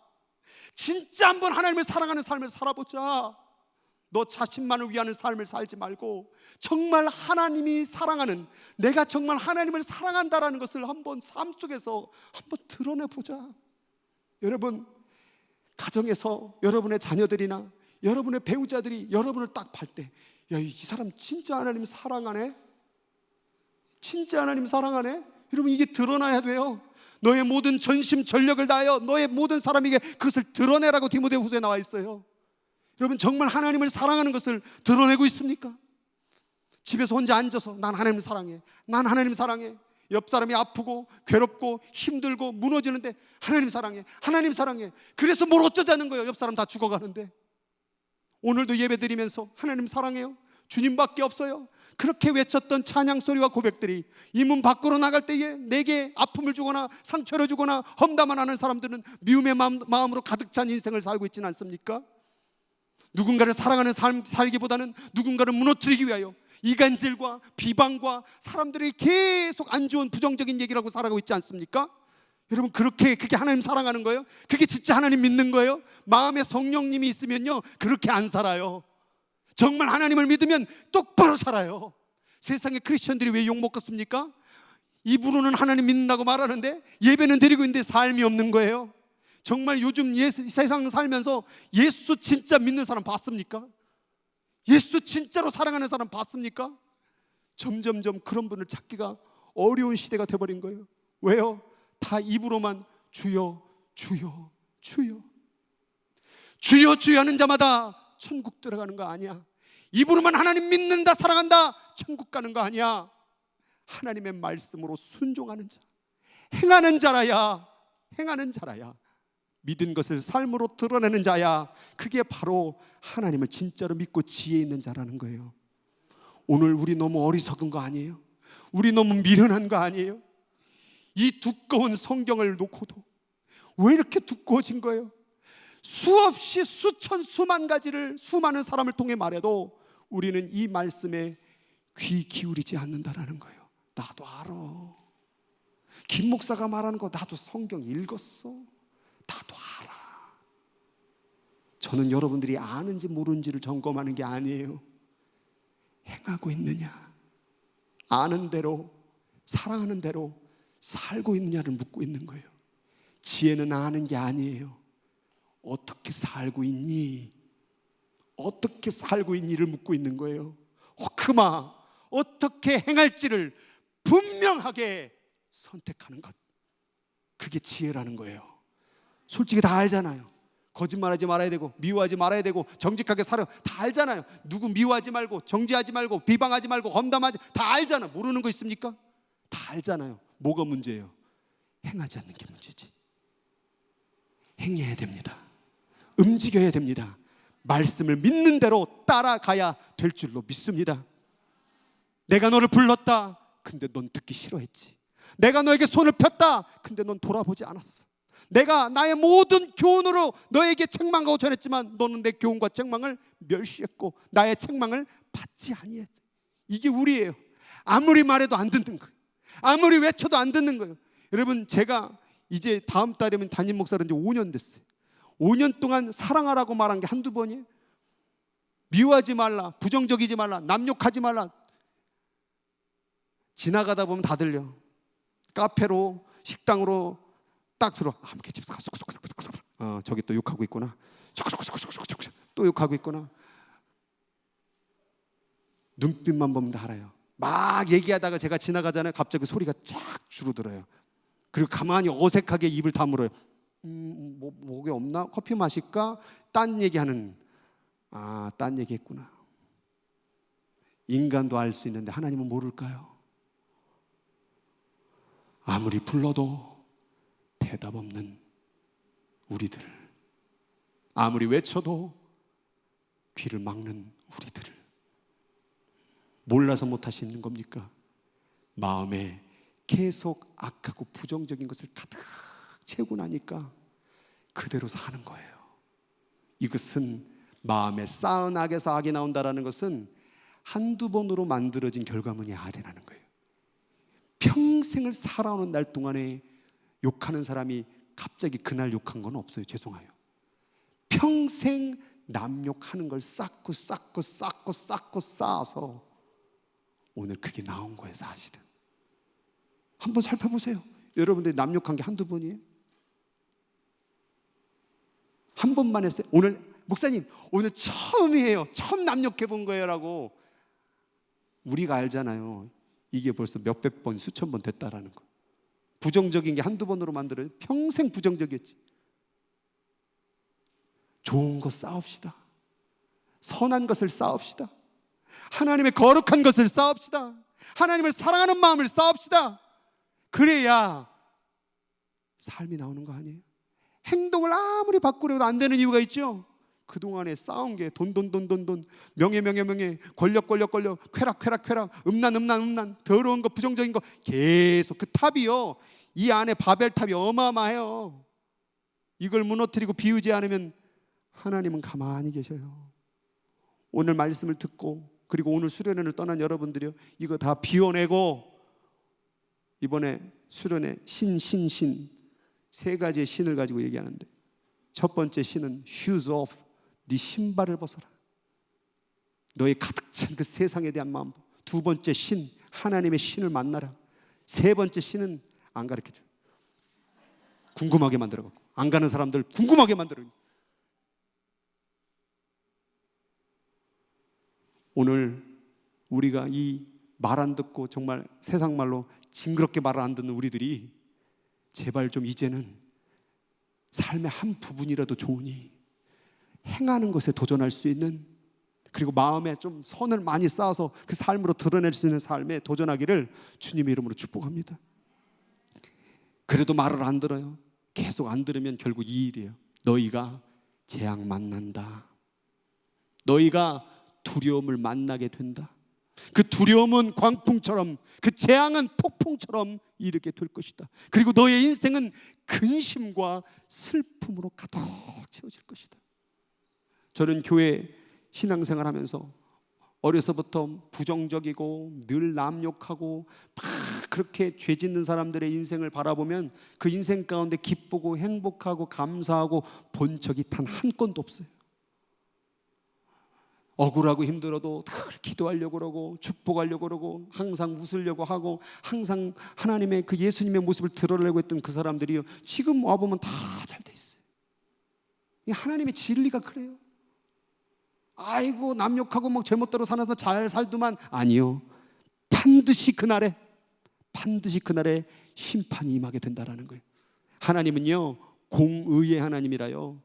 진짜 한번 하나님을 사랑하는 삶을 살아보자. 너 자신만을 위하는 삶을 살지 말고 정말 하나님이 사랑하는, 내가 정말 하나님을 사랑한다라는 것을 한번 삶 속에서 한번 드러내보자. 여러분, 가정에서 여러분의 자녀들이나 여러분의 배우자들이 여러분을 딱 볼 때, 야, 이 사람 진짜 하나님 사랑하네, 진짜 하나님 사랑하네. 여러분, 이게 드러나야 돼요. 너의 모든 전심 전력을 다하여 너의 모든 사람에게 그것을 드러내라고 디모데후서에 나와 있어요. 여러분, 정말 하나님을 사랑하는 것을 드러내고 있습니까? 집에서 혼자 앉아서 난 하나님을 사랑해, 난 하나님 사랑해. 옆 사람이 아프고 괴롭고 힘들고 무너지는데 하나님 사랑해, 하나님 사랑해. 그래서 뭘 어쩌자는 거예요. 옆 사람 다 죽어가는데. 오늘도 예배 드리면서 하나님 사랑해요, 주님밖에 없어요, 그렇게 외쳤던 찬양 소리와 고백들이 이 문 밖으로 나갈 때에 내게 아픔을 주거나 상처를 주거나 험담을 하는 사람들은 미움의 마음으로 가득 찬 인생을 살고 있지는 않습니까? 누군가를 사랑하는 삶 살기보다는 누군가를 무너뜨리기 위하여 이간질과 비방과 사람들이 계속 안 좋은 부정적인 얘기를 하고 살아가고 있지 않습니까? 여러분, 그게 하나님 사랑하는 거예요? 그게 진짜 하나님 믿는 거예요? 마음에 성령님이 있으면요, 그렇게 안 살아요. 정말 하나님을 믿으면 똑바로 살아요. 세상의 크리스천들이 왜 욕먹겠습니까? 입으로는 하나님 믿는다고 말하는데 예배는 드리고 있는데 삶이 없는 거예요. 정말 요즘 세상 살면서 예수 진짜 믿는 사람 봤습니까? 예수 진짜로 사랑하는 사람 봤습니까? 점점점 그런 분을 찾기가 어려운 시대가 돼버린 거예요. 왜요? 다 입으로만 주여 주여 주여 주여 주여 하는 자마다 천국 들어가는 거 아니야. 입으로만 하나님 믿는다, 사랑한다, 천국 가는 거 아니야. 하나님의 말씀으로 순종하는 자, 행하는 자라야, 행하는 자라야, 믿은 것을 삶으로 드러내는 자야, 그게 바로 하나님을 진짜로 믿고 지혜 있는 자라는 거예요. 오늘 우리 너무 어리석은 거 아니에요? 우리 너무 미련한 거 아니에요? 이 두꺼운 성경을 놓고도 왜 이렇게 두꺼워진 거예요? 수없이 수천 수만 가지를 수많은 사람을 통해 말해도 우리는 이 말씀에 귀 기울이지 않는다라는 거예요. 나도 알아. 김 목사가 말하는 거 나도 성경 읽었어. 나도 알아. 저는 여러분들이 아는지 모르는지를 점검하는 게 아니에요. 행하고 있느냐, 아는 대로, 사랑하는 대로 살고 있느냐를 묻고 있는 거예요. 지혜는 아는 게 아니에요. 어떻게 살고 있니? 어떻게 살고 있니를 묻고 있는 거예요. 그마 어떻게 행할지를 분명하게 선택하는 것, 그게 지혜라는 거예요. 솔직히 다 알잖아요. 거짓말하지 말아야 되고, 미워하지 말아야 되고, 정직하게 살아, 다 알잖아요. 누구 미워하지 말고, 정죄하지 말고, 비방하지 말고, 험담하지, 다 알잖아. 모르는 거 있습니까? 다 알잖아요. 뭐가 문제예요? 행하지 않는 게 문제지. 행해야 됩니다. 움직여야 됩니다. 말씀을 믿는 대로 따라가야 될 줄로 믿습니다. 내가 너를 불렀다, 근데 넌 듣기 싫어했지. 내가 너에게 손을 폈다, 근데 넌 돌아보지 않았어. 내가 나의 모든 교훈으로 너에게 책망하고 전했지만 너는 내 교훈과 책망을 멸시했고 나의 책망을 받지 아니했지. 이게 우리예요. 아무리 말해도 안 듣는 거예요. 아무리 외쳐도 안 듣는 거예요. 여러분, 제가 이제 다음 달이면 담임 목사로 이제 5년 됐어요. 5년 동안 사랑하라고 말한 게 한두 번이에요. 미워하지 말라, 부정적이지 말라, 남욕하지 말라. 지나가다 보면 다 들려. 카페로 식당으로 딱 들어. 묵게집 저기 또 욕하고 있구나. 또 욕하고 있구나. 눈빛만 보면 다 알아요. 막 얘기하다가 제가 지나가잖아요. 갑자기 소리가 쫙 줄어들어요. 그리고 가만히 어색하게 입을 다물어요. 뭐게 없나? 커피 마실까? 딴 얘기하는. 딴 얘기했구나. 인간도 알 수 있는데 하나님은 모를까요? 아무리 불러도 대답 없는 우리들, 아무리 외쳐도 귀를 막는 우리들을 몰라서 못하시는 겁니까? 마음에 계속 악하고 부정적인 것을 가득 채우고 나니까 그대로 사는 거예요. 이것은 마음에 쌓은 악에서 악이 나온다는 것은 한두 번으로 만들어진 결과물이 아니라는 거예요. 평생을 살아오는 날 동안에 욕하는 사람이 갑자기 그날 욕한 건 없어요. 죄송해요. 평생 남 욕하는 걸 쌓고 쌓아서 오늘 그게 나온 거예요. 사실은 한번 살펴보세요. 여러분들이 남 욕한 게 한두 번이에요? 한 번만 했어요. 오늘 목사님 오늘 처음이에요. 처음 남 욕해 본 거예요 라고. 우리가 알잖아요. 이게 벌써 몇백 번 수천 번 됐다라는 거. 부정적인 게 한두 번으로 만들어요. 평생 부정적이었지. 좋은 것 쌓읍시다. 선한 것을 쌓읍시다. 하나님의 거룩한 것을 쌓읍시다. 하나님을 사랑하는 마음을 쌓읍시다. 그래야 삶이 나오는 거 아니에요? 행동을 아무리 바꾸려도 안 되는 이유가 있죠. 그동안에 쌓은 게 돈, 명예, 권력, 쾌락, 음란, 더러운 거, 부정적인 거 계속 그 탑이요. 이 안에 바벨탑이 어마어마해요. 이걸 무너뜨리고 비우지 않으면 하나님은 가만히 계셔요. 오늘 말씀을 듣고 그리고 오늘 수련회를 떠난 여러분들이요, 이거 다 비워내고 이번에 수련회 신 세 가지의 신을 가지고 얘기하는데, 첫 번째 신은 shoes off. 네 신발을 벗어라. 너의 가득 찬 그 세상에 대한 마음. 두 번째 신, 하나님의 신을 만나라. 세 번째 신은 안 가르쳐줘. 궁금하게 만들어갖고 안 가는 사람들 궁금하게 만들어. 오늘 우리가 이 말 안 듣고 정말 세상 말로 징그럽게 말을 안 듣는 우리들이 제발 좀 이제는 삶의 한 부분이라도 좋으니 행하는 것에 도전할 수 있는, 그리고 마음에 좀 선을 많이 쌓아서 그 삶으로 드러낼 수 있는 삶에 도전하기를 주님의 이름으로 축복합니다. 그래도 말을 안 들어요. 계속 안 들으면 결국 이 일이에요. 너희가 재앙 만난다. 너희가 두려움을 만나게 된다. 그 두려움은 광풍처럼, 그 재앙은 폭풍처럼 이르게 될 것이다. 그리고 너의 인생은 근심과 슬픔으로 가득 채워질 것이다. 저는 교회 신앙생활 하면서 어려서부터 부정적이고 늘 남 욕하고 막 그렇게 죄 짓는 사람들의 인생을 바라보면 그 인생 가운데 기쁘고 행복하고 감사하고 본 적이 단 한 건도 없어요. 억울하고 힘들어도 늘 기도하려고 그러고 축복하려고 그러고 항상 웃으려고 하고 항상 하나님의 그 예수님의 모습을 드러내려고 했던 그 사람들이요, 지금 와보면 다 잘 돼 있어요. 하나님의 진리가 그래요. 아이고 남 욕하고 뭐 제멋대로 사는 잘 살더만. 아니요, 반드시 그날에 심판이 임하게 된다라는 거예요. 하나님은요 공의의 하나님이라요.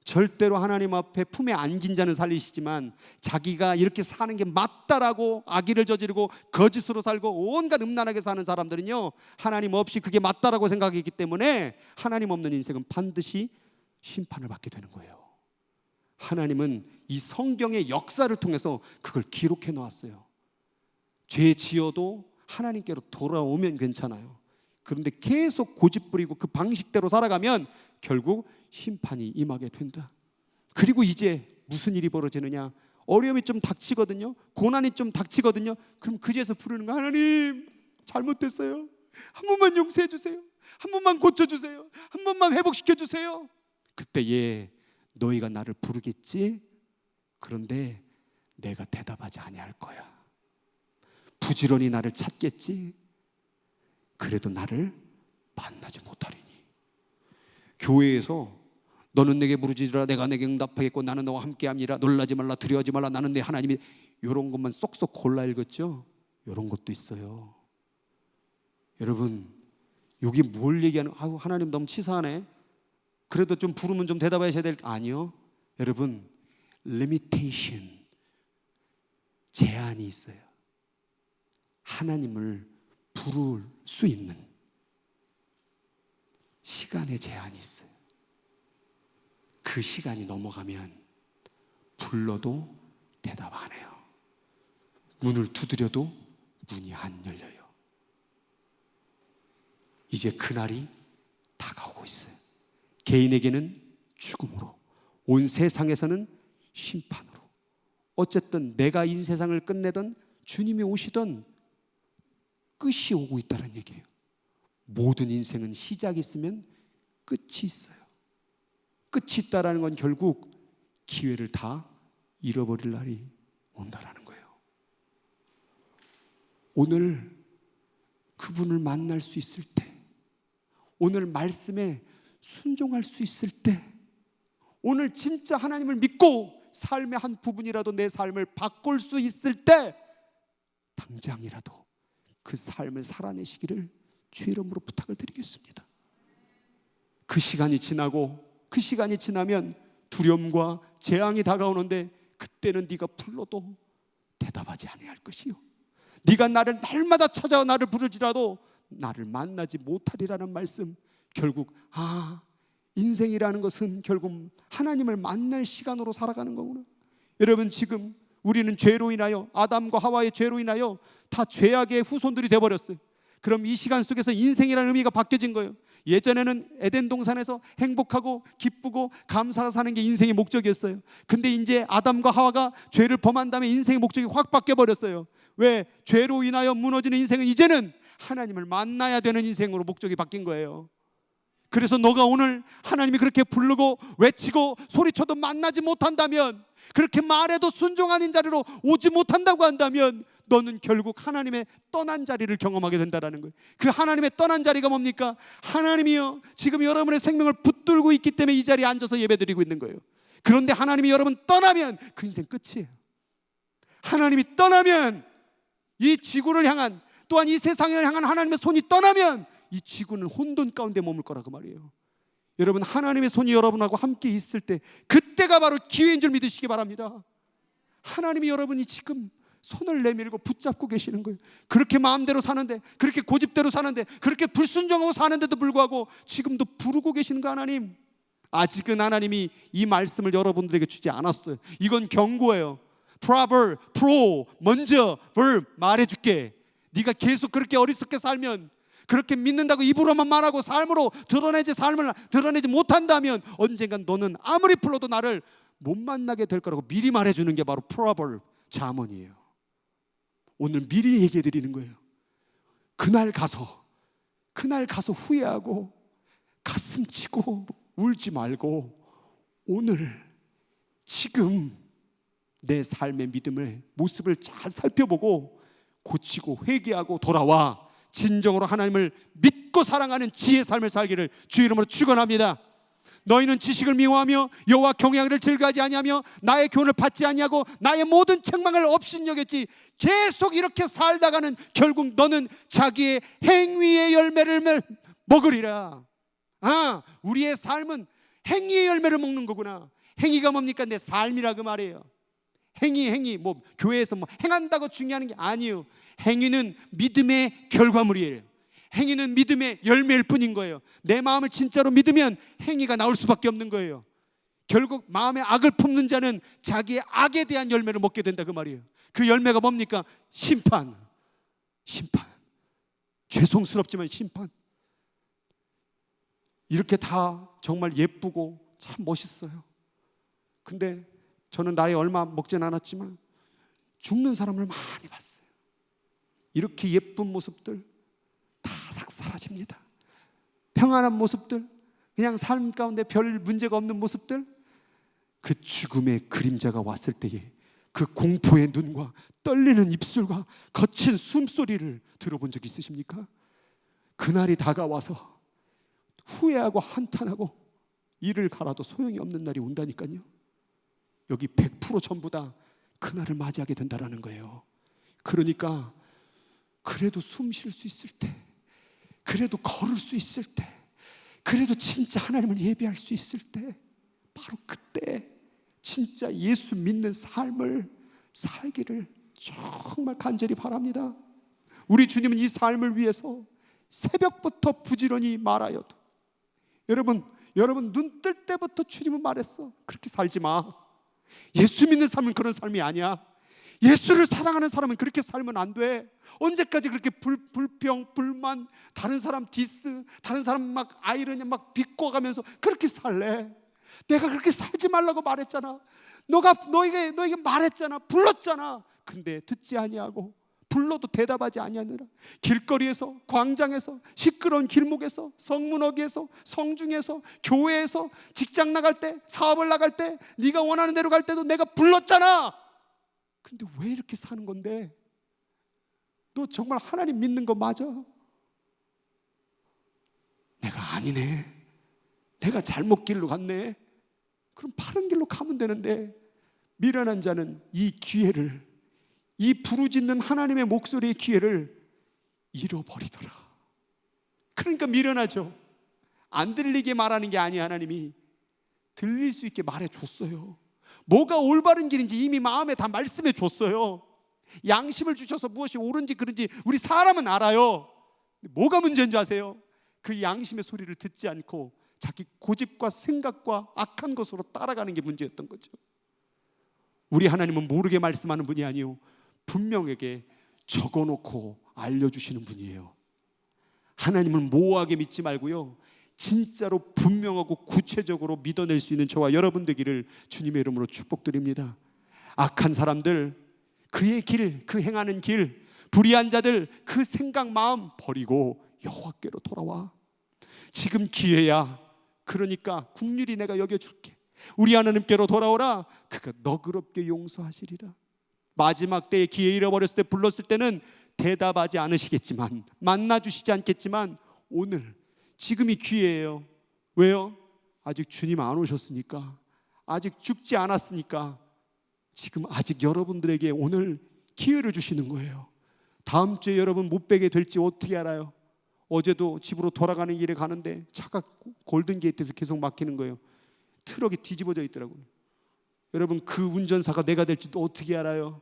절대로 하나님 앞에 품에 안긴 자는 살리시지만 자기가 이렇게 사는 게 맞다라고 악의를 저지르고 거짓으로 살고 온갖 음란하게 사는 사람들은요, 하나님 없이 그게 맞다라고 생각했기 때문에 하나님 없는 인생은 반드시 심판을 받게 되는 거예요. 하나님은 이 성경의 역사를 통해서 그걸 기록해 놓았어요. 죄 지어도 하나님께로 돌아오면 괜찮아요. 그런데 계속 고집 부리고 그 방식대로 살아가면 결국 심판이 임하게 된다. 그리고 이제 무슨 일이 벌어지느냐? 어려움이 좀 닥치거든요. 고난이 좀 닥치거든요. 그럼 그제서 부르는 거, 하나님 잘못됐어요. 한 번만 용서해 주세요. 한 번만 고쳐주세요. 한 번만 회복시켜 주세요. 그때에 너희가 나를 부르겠지? 그런데 내가 대답하지 아니할 거야. 부지런히 나를 찾겠지? 그래도 나를 만나지 못하리니. 교회에서 너는 내게 부르짖으라 내가 내게 응답하겠고 나는 너와 함께함이라 놀라지 말라 두려워하지 말라 나는 내 하나님이, 이런 것만 쏙쏙 골라 읽었죠. 이런 것도 있어요. 여러분, 여기 뭘 얘기하는, 아유 하나님 너무 치사하네, 그래도 좀 부르면 좀 대답하셔야 될, 아니요. 여러분, limitation, 제한이 있어요. 하나님을 부를 수 있는 시간의 제한이 있어요. 그 시간이 넘어가면 불러도 대답 안 해요. 문을 두드려도 문이 안 열려요. 이제 그날이 다가오고 있어요. 개인에게는 죽음으로, 온 세상에서는 심판으로. 어쨌든 내가 이 세상을 끝내던 주님이 오시던 끝이 오고 있다는 얘기예요. 모든 인생은 시작이 있으면 끝이 있어요. 끝이 있다라는 건 결국 기회를 다 잃어버릴 날이 온다라는 거예요. 오늘 그분을 만날 수 있을 때, 오늘 말씀에 순종할 수 있을 때, 오늘 진짜 하나님을 믿고 삶의 한 부분이라도 내 삶을 바꿀 수 있을 때, 당장이라도 그 삶을 살아내시기를 주의 이름으로 부탁을 드리겠습니다. 그 시간이 지나고, 그 시간이 지나면 두려움과 재앙이 다가오는데 그때는 네가 불러도 대답하지 아니할 것이요, 네가 나를 날마다 찾아와 나를 부르지라도 나를 만나지 못하리라는 말씀. 결국 인생이라는 것은 결국 하나님을 만날 시간으로 살아가는 거구나. 여러분, 지금 우리는 죄로 인하여, 아담과 하와의 죄로 인하여 다 죄악의 후손들이 되어버렸어요. 그럼 이 시간 속에서 인생이라는 의미가 바뀌어진 거예요. 예전에는 에덴 동산에서 행복하고 기쁘고 감사하게 사는 게 인생의 목적이었어요. 근데 이제 아담과 하와가 죄를 범한 다음에 인생의 목적이 확 바뀌어버렸어요. 왜? 죄로 인하여 무너지는 인생은 이제는 하나님을 만나야 되는 인생으로 목적이 바뀐 거예요. 그래서 너가 오늘 하나님이 그렇게 부르고 외치고 소리쳐도 만나지 못한다면, 그렇게 말해도 순종하는 자리로 오지 못한다고 한다면, 너는 결국 하나님의 떠난 자리를 경험하게 된다는 거예요. 그 하나님의 떠난 자리가 뭡니까? 하나님이요, 지금 여러분의 생명을 붙들고 있기 때문에 이 자리에 앉아서 예배드리고 있는 거예요. 그런데 하나님이 여러분 떠나면 그 인생 끝이에요. 하나님이 떠나면, 이 지구를 향한, 또한 이 세상을 향한 하나님의 손이 떠나면 이 지구는 혼돈 가운데 머물 거라고 말이에요. 여러분, 하나님의 손이 여러분하고 함께 있을 때, 그때가 바로 기회인 줄 믿으시기 바랍니다. 하나님이 여러분이 지금 손을 내밀고 붙잡고 계시는 거예요. 그렇게 마음대로 사는데, 그렇게 고집대로 사는데, 그렇게 불순종하고 사는데도 불구하고 지금도 부르고 계시는 거. 하나님, 아직은 하나님이 이 말씀을 여러분들에게 주지 않았어요. 이건 경고예요. 프로, 먼저 verb 말해줄게. 네가 계속 그렇게 어리석게 살면, 그렇게 믿는다고 입으로만 말하고 삶으로 삶을 드러내지 못한다면 언젠간 너는 아무리 불러도 나를 못 만나게 될 거라고 미리 말해주는 게 바로 프로버브, 잠언이에요. 오늘 미리 얘기해 드리는 거예요. 그날 가서 후회하고 가슴 치고 울지 말고, 오늘 지금 내 삶의 믿음의 모습을 잘 살펴보고 고치고 회개하고 돌아와 진정으로 하나님을 믿고 사랑하는 지혜의 삶을 살기를 주의 이름으로 축원합니다. 너희는 지식을 미워하며 여호와 경외하기를 즐거워하지 아니하며 나의 교훈을 받지 아니하고 나의 모든 책망을 업신여겼지. 계속 이렇게 살다가는 결국 너는 자기의 행위의 열매를 먹으리라. 우리의 삶은 행위의 열매를 먹는 거구나. 행위가 뭡니까? 내 삶이라 그 말이에요. 행위 뭐 교회에서 뭐 행한다고 중요한 게 아니에요. 행위는 믿음의 결과물이에요. 행위는 믿음의 열매일 뿐인 거예요. 내 마음을 진짜로 믿으면 행위가 나올 수밖에 없는 거예요. 결국 마음에 악을 품는 자는 자기의 악에 대한 열매를 먹게 된다 그 말이에요. 그 열매가 뭡니까? 심판. 죄송스럽지만 심판. 이렇게 다 정말 예쁘고 참 멋있어요. 근데 저는 나이 얼마 먹진 않았지만 죽는 사람을 많이 봤어요. 이렇게 예쁜 모습들 다 싹 사라집니다. 평안한 모습들, 그냥 삶 가운데 별 문제가 없는 모습들, 그 죽음의 그림자가 왔을 때에 그 공포의 눈과 떨리는 입술과 거친 숨소리를 들어본 적 있으십니까? 그날이 다가와서 후회하고 한탄하고 이를 갈아도 소용이 없는 날이 온다니까요. 여기 100% 전부 다 그날을 맞이하게 된다라는 거예요. 그러니까 그래도 숨 쉴 수 있을 때, 그래도 걸을 수 있을 때, 그래도 진짜 하나님을 예배할 수 있을 때, 바로 그때 진짜 예수 믿는 삶을 살기를 정말 간절히 바랍니다. 우리 주님은 이 삶을 위해서 새벽부터 부지런히 말하여도, 여러분 눈 뜰 때부터 주님은 말했어. 그렇게 살지 마. 예수 믿는 삶은 그런 삶이 아니야. 예수를 사랑하는 사람은 그렇게 살면 안 돼. 언제까지 그렇게 불평, 불만, 다른 사람 디스, 다른 사람 막 아이러니 막 비꼬가면서 그렇게 살래? 내가 그렇게 살지 말라고 말했잖아. 너에게 말했잖아. 불렀잖아. 근데 듣지 아니하고, 불러도 대답하지 아니하느라 길거리에서, 광장에서, 시끄러운 길목에서, 성문어기에서, 성중에서, 교회에서, 직장 나갈 때, 사업을 나갈 때, 네가 원하는 대로 갈 때도 내가 불렀잖아. 근데 왜 이렇게 사는 건데? 너 정말 하나님 믿는 거 맞아? 내가 아니네. 내가 잘못 길로 갔네. 그럼 바른 길로 가면 되는데, 미련한 자는 이 기회를, 이 부르짖는 하나님의 목소리의 기회를 잃어버리더라. 그러니까 미련하죠. 안 들리게 말하는 게 아니에요. 하나님이 들릴 수 있게 말해줬어요. 뭐가 올바른 길인지 이미 마음에 다 말씀해 줬어요. 양심을 주셔서 무엇이 옳은지 그른지 우리 사람은 알아요. 뭐가 문제인지 아세요? 그 양심의 소리를 듣지 않고 자기 고집과 생각과 악한 것으로 따라가는 게 문제였던 거죠. 우리 하나님은 모르게 말씀하는 분이 아니요, 분명하게 적어놓고 알려주시는 분이에요. 하나님을 모호하게 믿지 말고요, 진짜로 분명하고 구체적으로 믿어낼 수 있는 저와 여러분 되기를 주님의 이름으로 축복드립니다. 악한 사람들, 그의 길, 그 행하는 길, 불의한 자들 그 생각 마음 버리고 여호와께로 돌아와. 지금 기회야. 그러니까 국률이 내가 여겨줄게. 우리 하나님께로 돌아오라. 그가 너그럽게 용서하시리라. 마지막 때에 기회 잃어버렸을 때, 불렀을 때는 대답하지 않으시겠지만, 만나주시지 않겠지만, 오늘 지금이 기회예요. 왜요? 아직 주님 안 오셨으니까, 아직 죽지 않았으니까, 지금 아직 여러분들에게 오늘 기회를 주시는 거예요. 다음 주에 여러분 못 뵈게 될지 어떻게 알아요? 어제도 집으로 돌아가는 길에 가는데 차가 골든게이트에서 계속 막히는 거예요. 트럭이 뒤집어져 있더라고요. 여러분, 그 운전사가 내가 될지도 어떻게 알아요?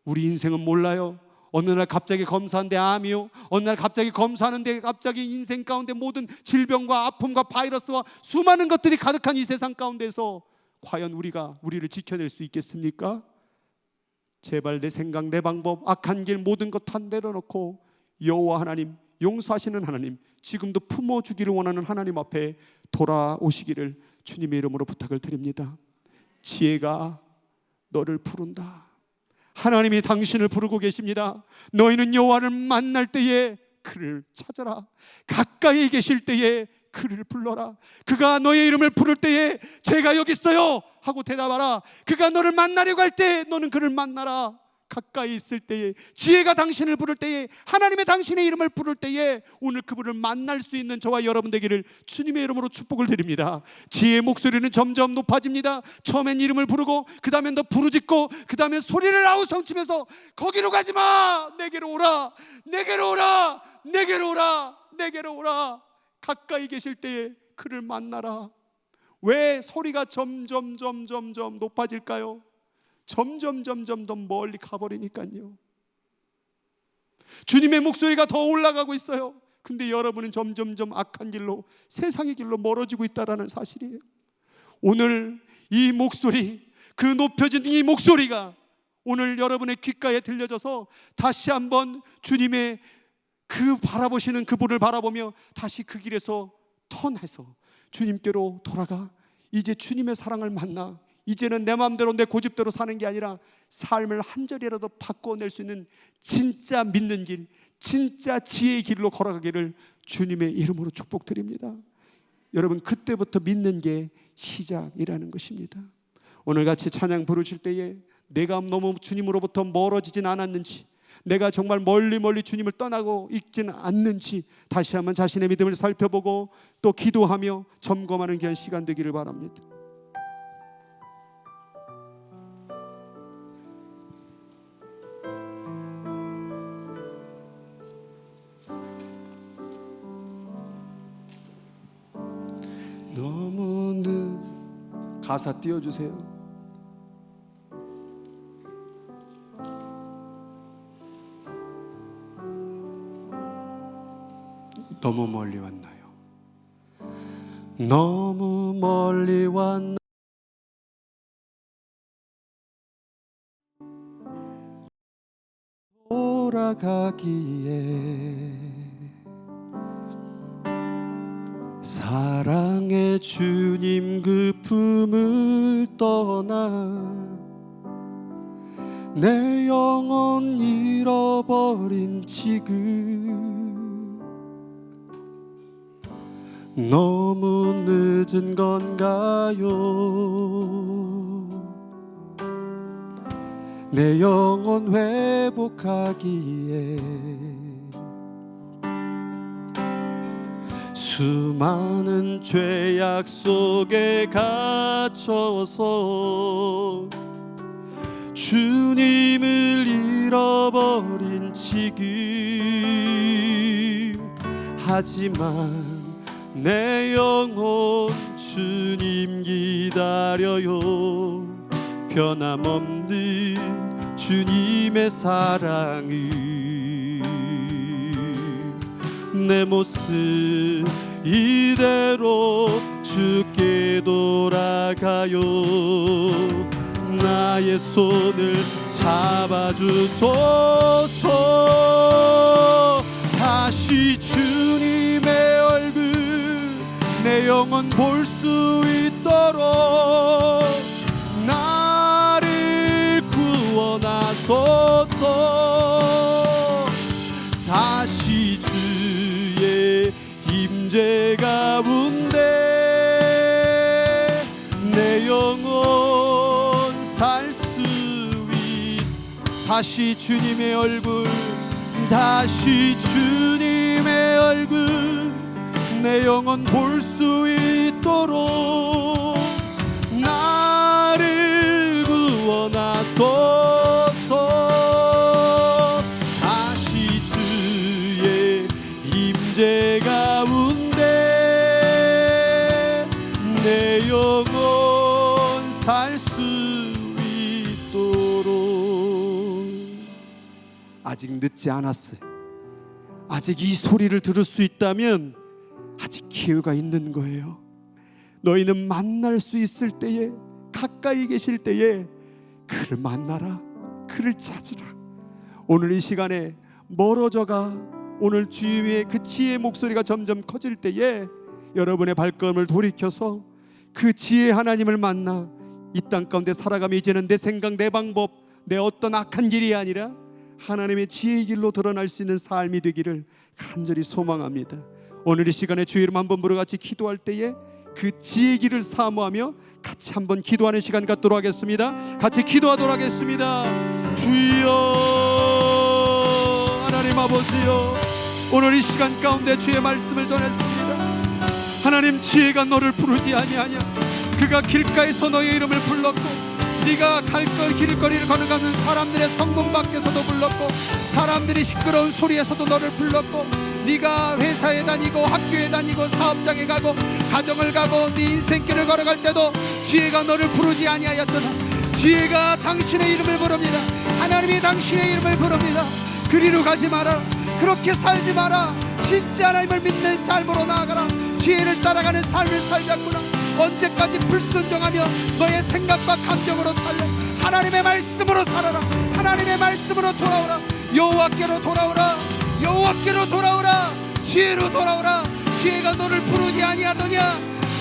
우리 인생은 몰라요. 어느 날 갑자기 검사하는데 암이요, 어느 날 갑자기 검사하는데 갑자기 인생 가운데 모든 질병과 아픔과 바이러스와 수많은 것들이 가득한 이 세상 가운데서 과연 우리가 우리를 지켜낼 수 있겠습니까? 제발 내 생각, 내 방법, 악한 길 모든 것 다 내려놓고 여호와 하나님, 용서하시는 하나님, 지금도 품어주기를 원하는 하나님 앞에 돌아오시기를 주님의 이름으로 부탁을 드립니다. 지혜가 너를 부른다. 하나님이 당신을 부르고 계십니다. 너희는 여호와를 만날 때에 그를 찾아라. 가까이 계실 때에 그를 불러라. 그가 너의 이름을 부를 때에 제가 여기 있어요 하고 대답하라. 그가 너를 만나려고 할 때 너는 그를 만나라. 가까이 있을 때에, 지혜가 당신을 부를 때에, 하나님의 당신의 이름을 부를 때에 오늘 그분을 만날 수 있는 저와 여러분 되기를 주님의 이름으로 축복을 드립니다. 지혜의 목소리는 점점 높아집니다. 처음엔 이름을 부르고, 그 다음엔 더 부르짖고, 그 다음엔 소리를 아우성치면서 거기로 가지마, 내게로 오라, 내게로 오라, 내게로 오라, 내게로 오라. 가까이 계실 때에 그를 만나라. 왜 소리가 점점 높아질까요? 점점 더 멀리 가버리니까요. 주님의 목소리가 더 올라가고 있어요. 근데 여러분은 점점 악한 길로, 세상의 길로 멀어지고 있다는 사실이에요. 오늘 이 목소리, 그 높여진 이 목소리가 오늘 여러분의 귓가에 들려져서 다시 한번 주님의 그 바라보시는 그분을 바라보며 다시 그 길에서 턴해서 주님께로 돌아가, 이제 주님의 사랑을 만나, 이제는 내 마음대로 내 고집대로 사는 게 아니라 삶을 한 절이라도 바꿔낼 수 있는 진짜 믿는 길, 진짜 지혜의 길로 걸어가기를 주님의 이름으로 축복드립니다. 여러분, 그때부터 믿는 게 시작이라는 것입니다. 오늘 같이 찬양 부르실 때에 내가 너무 주님으로부터 멀어지진 않았는지, 내가 정말 멀리 주님을 떠나고 있지는 않는지 다시 한번 자신의 믿음을 살펴보고 또 기도하며 점검하는 귀한 시간 되기를 바랍니다. 너무 가사 띄워주세요. 너무 멀리 왔나요? 너무 멀리 왔나? 돌아가기에 사랑의 주님 그 품을 떠나 내 영혼 잃어버린 지금 너무 늦은 건가요? 내 영혼 회복하기에 수많은 죄악 속에 갇혀서 주님을 잃어버린 지금 하지만 내 영혼 주님 기다려요. 변함없는 주님의 사랑을 내 모습 이대로 주께 돌아가요. 나의 손을 잡아주소서. 다시 주님의 얼굴 내 영혼 볼 수 있도록 나를 구원하소서. 다시 주의 임재 가운데 내 영혼 살 수 있. 다시 주님의 얼굴, 다시 주님의 얼굴 내 영혼 볼 수 있도록 나를 구원하소서. 다시 주의 임재 가운데 내 영혼 살 수 있도록. 아직 늦지 않았어요. 아직 이 소리를 들을 수 있다면 아직 기회가 있는 거예요. 너희는 만날 수 있을 때에, 가까이 계실 때에 그를 만나라, 그를 찾으라. 오늘 이 시간에 멀어져가 오늘 주님의 그 지혜의 목소리가 점점 커질 때에 여러분의 발걸음을 돌이켜서 그 지혜의 하나님을 만나 이 땅 가운데 살아가며 이제는 내 생각, 내 방법, 내 어떤 악한 길이 아니라 하나님의 지혜의 길로 드러날 수 있는 삶이 되기를 간절히 소망합니다. 오늘 이 시간에 주의 이름 한번 부르 같이 기도할 때에 그 지혜의 길을 사모하며 같이 한번 기도하는 시간 갖도록 하겠습니다. 같이 기도하도록 하겠습니다. 주여, 하나님 아버지여, 오늘 이 시간 가운데 주의 말씀을 전했습니다. 하나님, 지혜가 너를 부르지 아니하냐. 그가 길가에서 너의 이름을 불렀고 네가 길거리를 걸어가는 사람들의 성문 밖에서도 불렀고 사람들이 시끄러운 소리에서도 너를 불렀고 네가 회사에 다니고 학교에 다니고 사업장에 가고 가정을 가고 네 인생길을 걸어갈 때도 지혜가 너를 부르지 아니하였더라. 지혜가 당신의 이름을 부릅니다. 하나님이 당신의 이름을 부릅니다. 그리로 가지 마라. 그렇게 살지 마라. 진짜 하나님을 믿는 삶으로 나아가라. 지혜를 따라가는 삶을 살자꾸나. 언제까지 불순종하며 너의 생각과 감정으로 살래? 하나님의 말씀으로 살아라. 하나님의 말씀으로 돌아오라. 여호와께로 돌아오라. 여호와께로 돌아오라. 지혜로 돌아오라. 지혜가 너를 부르지 아니하더냐.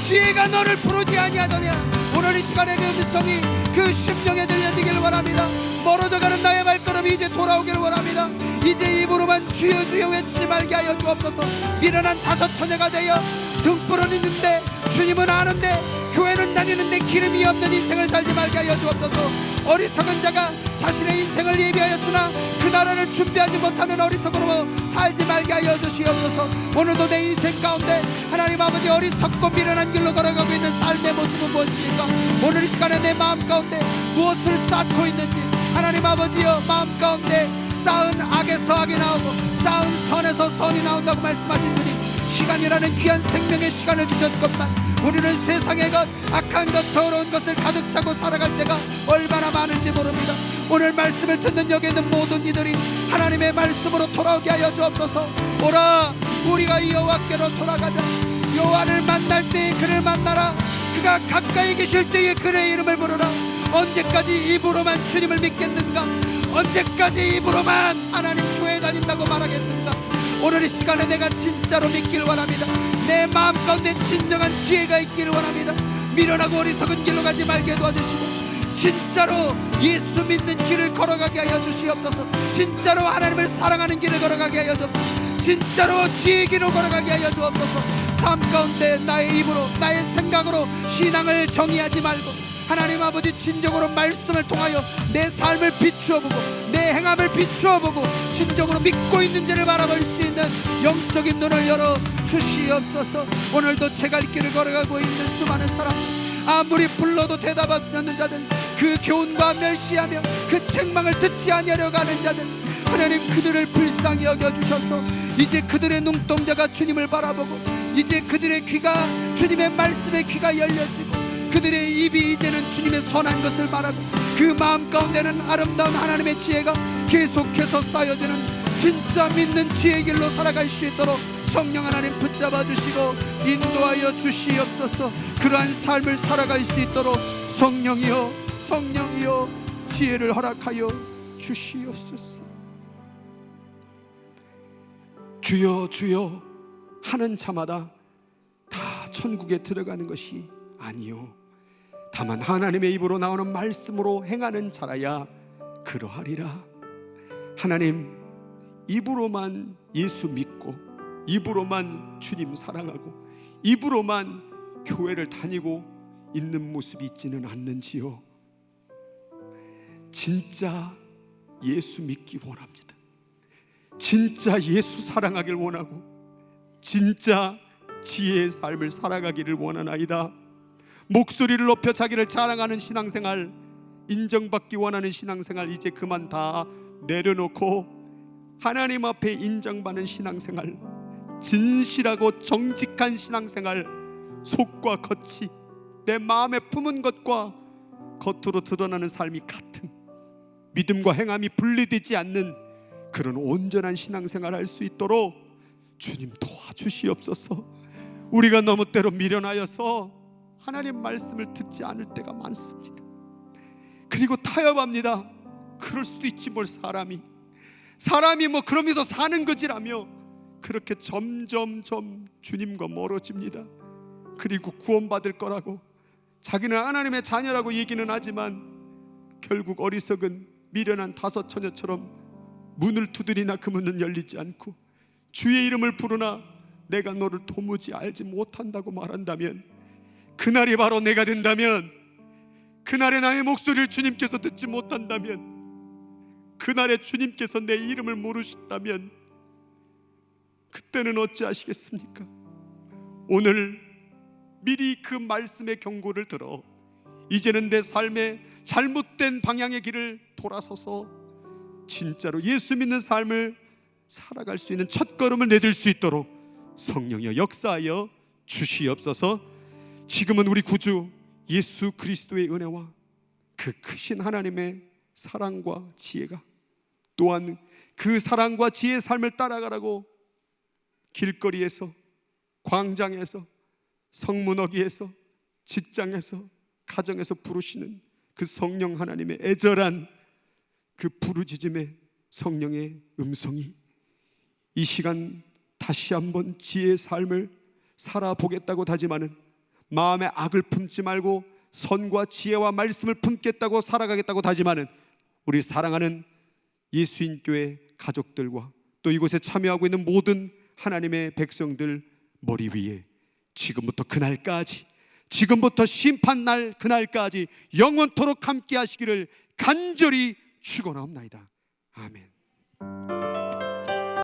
지혜가 너를 부르지 아니하더냐. 오늘 이 시간에 그 음성이 그 심령에 들려지기를 원합니다. 멀어져가는 나의 발걸음이 이제 돌아오기를 원합니다. 이제 입으로만 주여 주여 외치지 말게 하여 주옵소서. 미련한 다섯 처녀가 되어
등불은 있는데 주님은 아는데 교회는 다니는데 기름이 없는 인생을 살지 말게 하여 주옵소서. 어리석은 자가 자신의 인생을 예비하였으나 그 나라를 준비하지 못하는 어리석음으로 살지 말게 하여 주시옵소서. 오늘도 내 인생 가운데 하나님 아버지 어리석고 미련한 길로 걸어가고 있는 삶의 모습은 무엇입니까? 오늘 이 시간에 내 마음 가운데 무엇을 쌓고 있는지 하나님 아버지여, 마음 가운데 쌓은 악에서 악이 나오고 쌓은 선에서 선이 나온다고 말씀하신 주님, 시간이라는 귀한 생명의 시간을 주셨건만 우리는 세상의 것, 악한 것, 더러운 것을 가득 차고 살아갈 때가 얼마나 많은지 모릅니다. 오늘 말씀을 듣는 여기 있는 모든 이들이 하나님의 말씀으로 돌아오게 하여 주옵소서. 오라, 우리가 여호와께로 돌아가자. 여호와를 만날 때에 그를 만나라. 그가 가까이 계실 때에 그의 이름을 부르라. 언제까지 입으로만 주님을 믿겠는가? 언제까지 입으로만 하나님 교회 다닌다고 말하겠는가? 오늘 이 시간에 내가 진짜로 믿길 원합니다. 내 마음 가운데 진정한 지혜가 있기를 원합니다. 미련하고 어리석은 길로 가지 말게 도와주시고 진짜로 예수 믿는 길을 걸어가게 하여 주시옵소서. 진짜로 하나님을 사랑하는 길을 걸어가게 하여 주옵소서. 진짜로 지혜의 길을 걸어가게 하여 주옵소서. 삶 가운데 나의 입으로 나의 생각으로 신앙을 정의하지 말고 하나님 아버지 진정으로 말씀을 통하여 내 삶을 비추어보고 내 행함을 비추어보고 진정으로 믿고 있는지를 바라볼 수 있는 영적인 눈을 열어 주시옵소서. 오늘도 제갈 길을 걸어가고 있는 수많은 사람, 아무리 불러도 대답하지 않는 자들, 그 교훈과 멸시하며 그 책망을 듣지 아니하려고 하는 자들, 하나님 그들을 불쌍히 여겨주셔서 이제 그들의 눈동자가 주님을 바라보고 이제 그들의 귀가 주님의 말씀에 귀가 열려지고 그들의 입이 이제는 주님의 선한 것을 말하고 그 마음 가운데는 아름다운 하나님의 지혜가 계속해서 쌓여지는 진짜 믿는 지혜의 길로 살아갈 수 있도록 성령 하나님 붙잡아 주시고 인도하여 주시옵소서. 그러한 삶을 살아갈 수 있도록 성령이여, 성령이여 지혜를 허락하여 주시옵소서. 주여 주여 하는 자마다 다 천국에 들어가는 것이 아니요, 다만 하나님의 입으로 나오는 말씀으로 행하는 자라야 그러하리라. 하나님, 입으로만 예수 믿고 입으로만 주님 사랑하고 입으로만 교회를 다니고 있는 모습이 있지는 않는지요. 진짜 예수 믿기 원합니다. 진짜 예수 사랑하길 원하고 진짜 지혜의 삶을 살아가기를 원하나이다. 목소리를 높여 자기를 자랑하는 신앙생활, 인정받기 원하는 신앙생활 이제 그만 다 내려놓고 하나님 앞에 인정받는 신앙생활, 진실하고 정직한 신앙생활, 속과 겉이 내 마음에 품은 것과 겉으로 드러나는 삶이 같은, 믿음과 행함이 분리되지 않는 그런 온전한 신앙생활 할 수 있도록 주님 도와주시옵소서. 우리가 너무 때로 미련하여서 하나님 말씀을 듣지 않을 때가 많습니다. 그리고 타협합니다. 그럴 수도 있지 뭘, 사람이 뭐 그럼에도 사는 거지라며 그렇게 점점점 주님과 멀어집니다. 그리고 구원받을 거라고 자기는 하나님의 자녀라고 얘기는 하지만 결국 어리석은 미련한 다섯 처녀처럼 문을 두드리나 그 문은 열리지 않고 주의 이름을 부르나 내가 너를 도무지 알지 못한다고 말한다면, 그날이 바로 내가 된다면, 그날에 나의 목소리를 주님께서 듣지 못한다면, 그날에 주님께서 내 이름을 모르신다면 그때는 어찌하시겠습니까? 오늘 미리 그 말씀의 경고를 들어 이제는 내 삶의 잘못된 방향의 길을 돌아서서 진짜로 예수 믿는 삶을 살아갈 수 있는 첫걸음을 내딜 수 있도록 성령이여 역사하여 주시옵소서. 지금은 우리 구주 예수 그리스도의 은혜와 그 크신 하나님의 사랑과 지혜가, 또한 그 사랑과 지혜의 삶을 따라가라고 길거리에서, 광장에서, 성문어기에서, 직장에서, 가정에서 부르시는 그 성령 하나님의 애절한 그 부르짖음의 성령의 음성이 이 시간 다시 한번 지혜의 삶을 살아보겠다고 다짐하는, 마음에 악을 품지 말고 선과 지혜와 말씀을 품겠다고 살아가겠다고 다짐하는 우리 사랑하는 예수인 교회 가족들과 또 이곳에 참여하고 있는 모든 하나님의 백성들 머리 위에
지금부터 그날까지, 지금부터 심판날 그날까지 영원토록 함께 하시기를 간절히 축원하옵나이다. 아멘.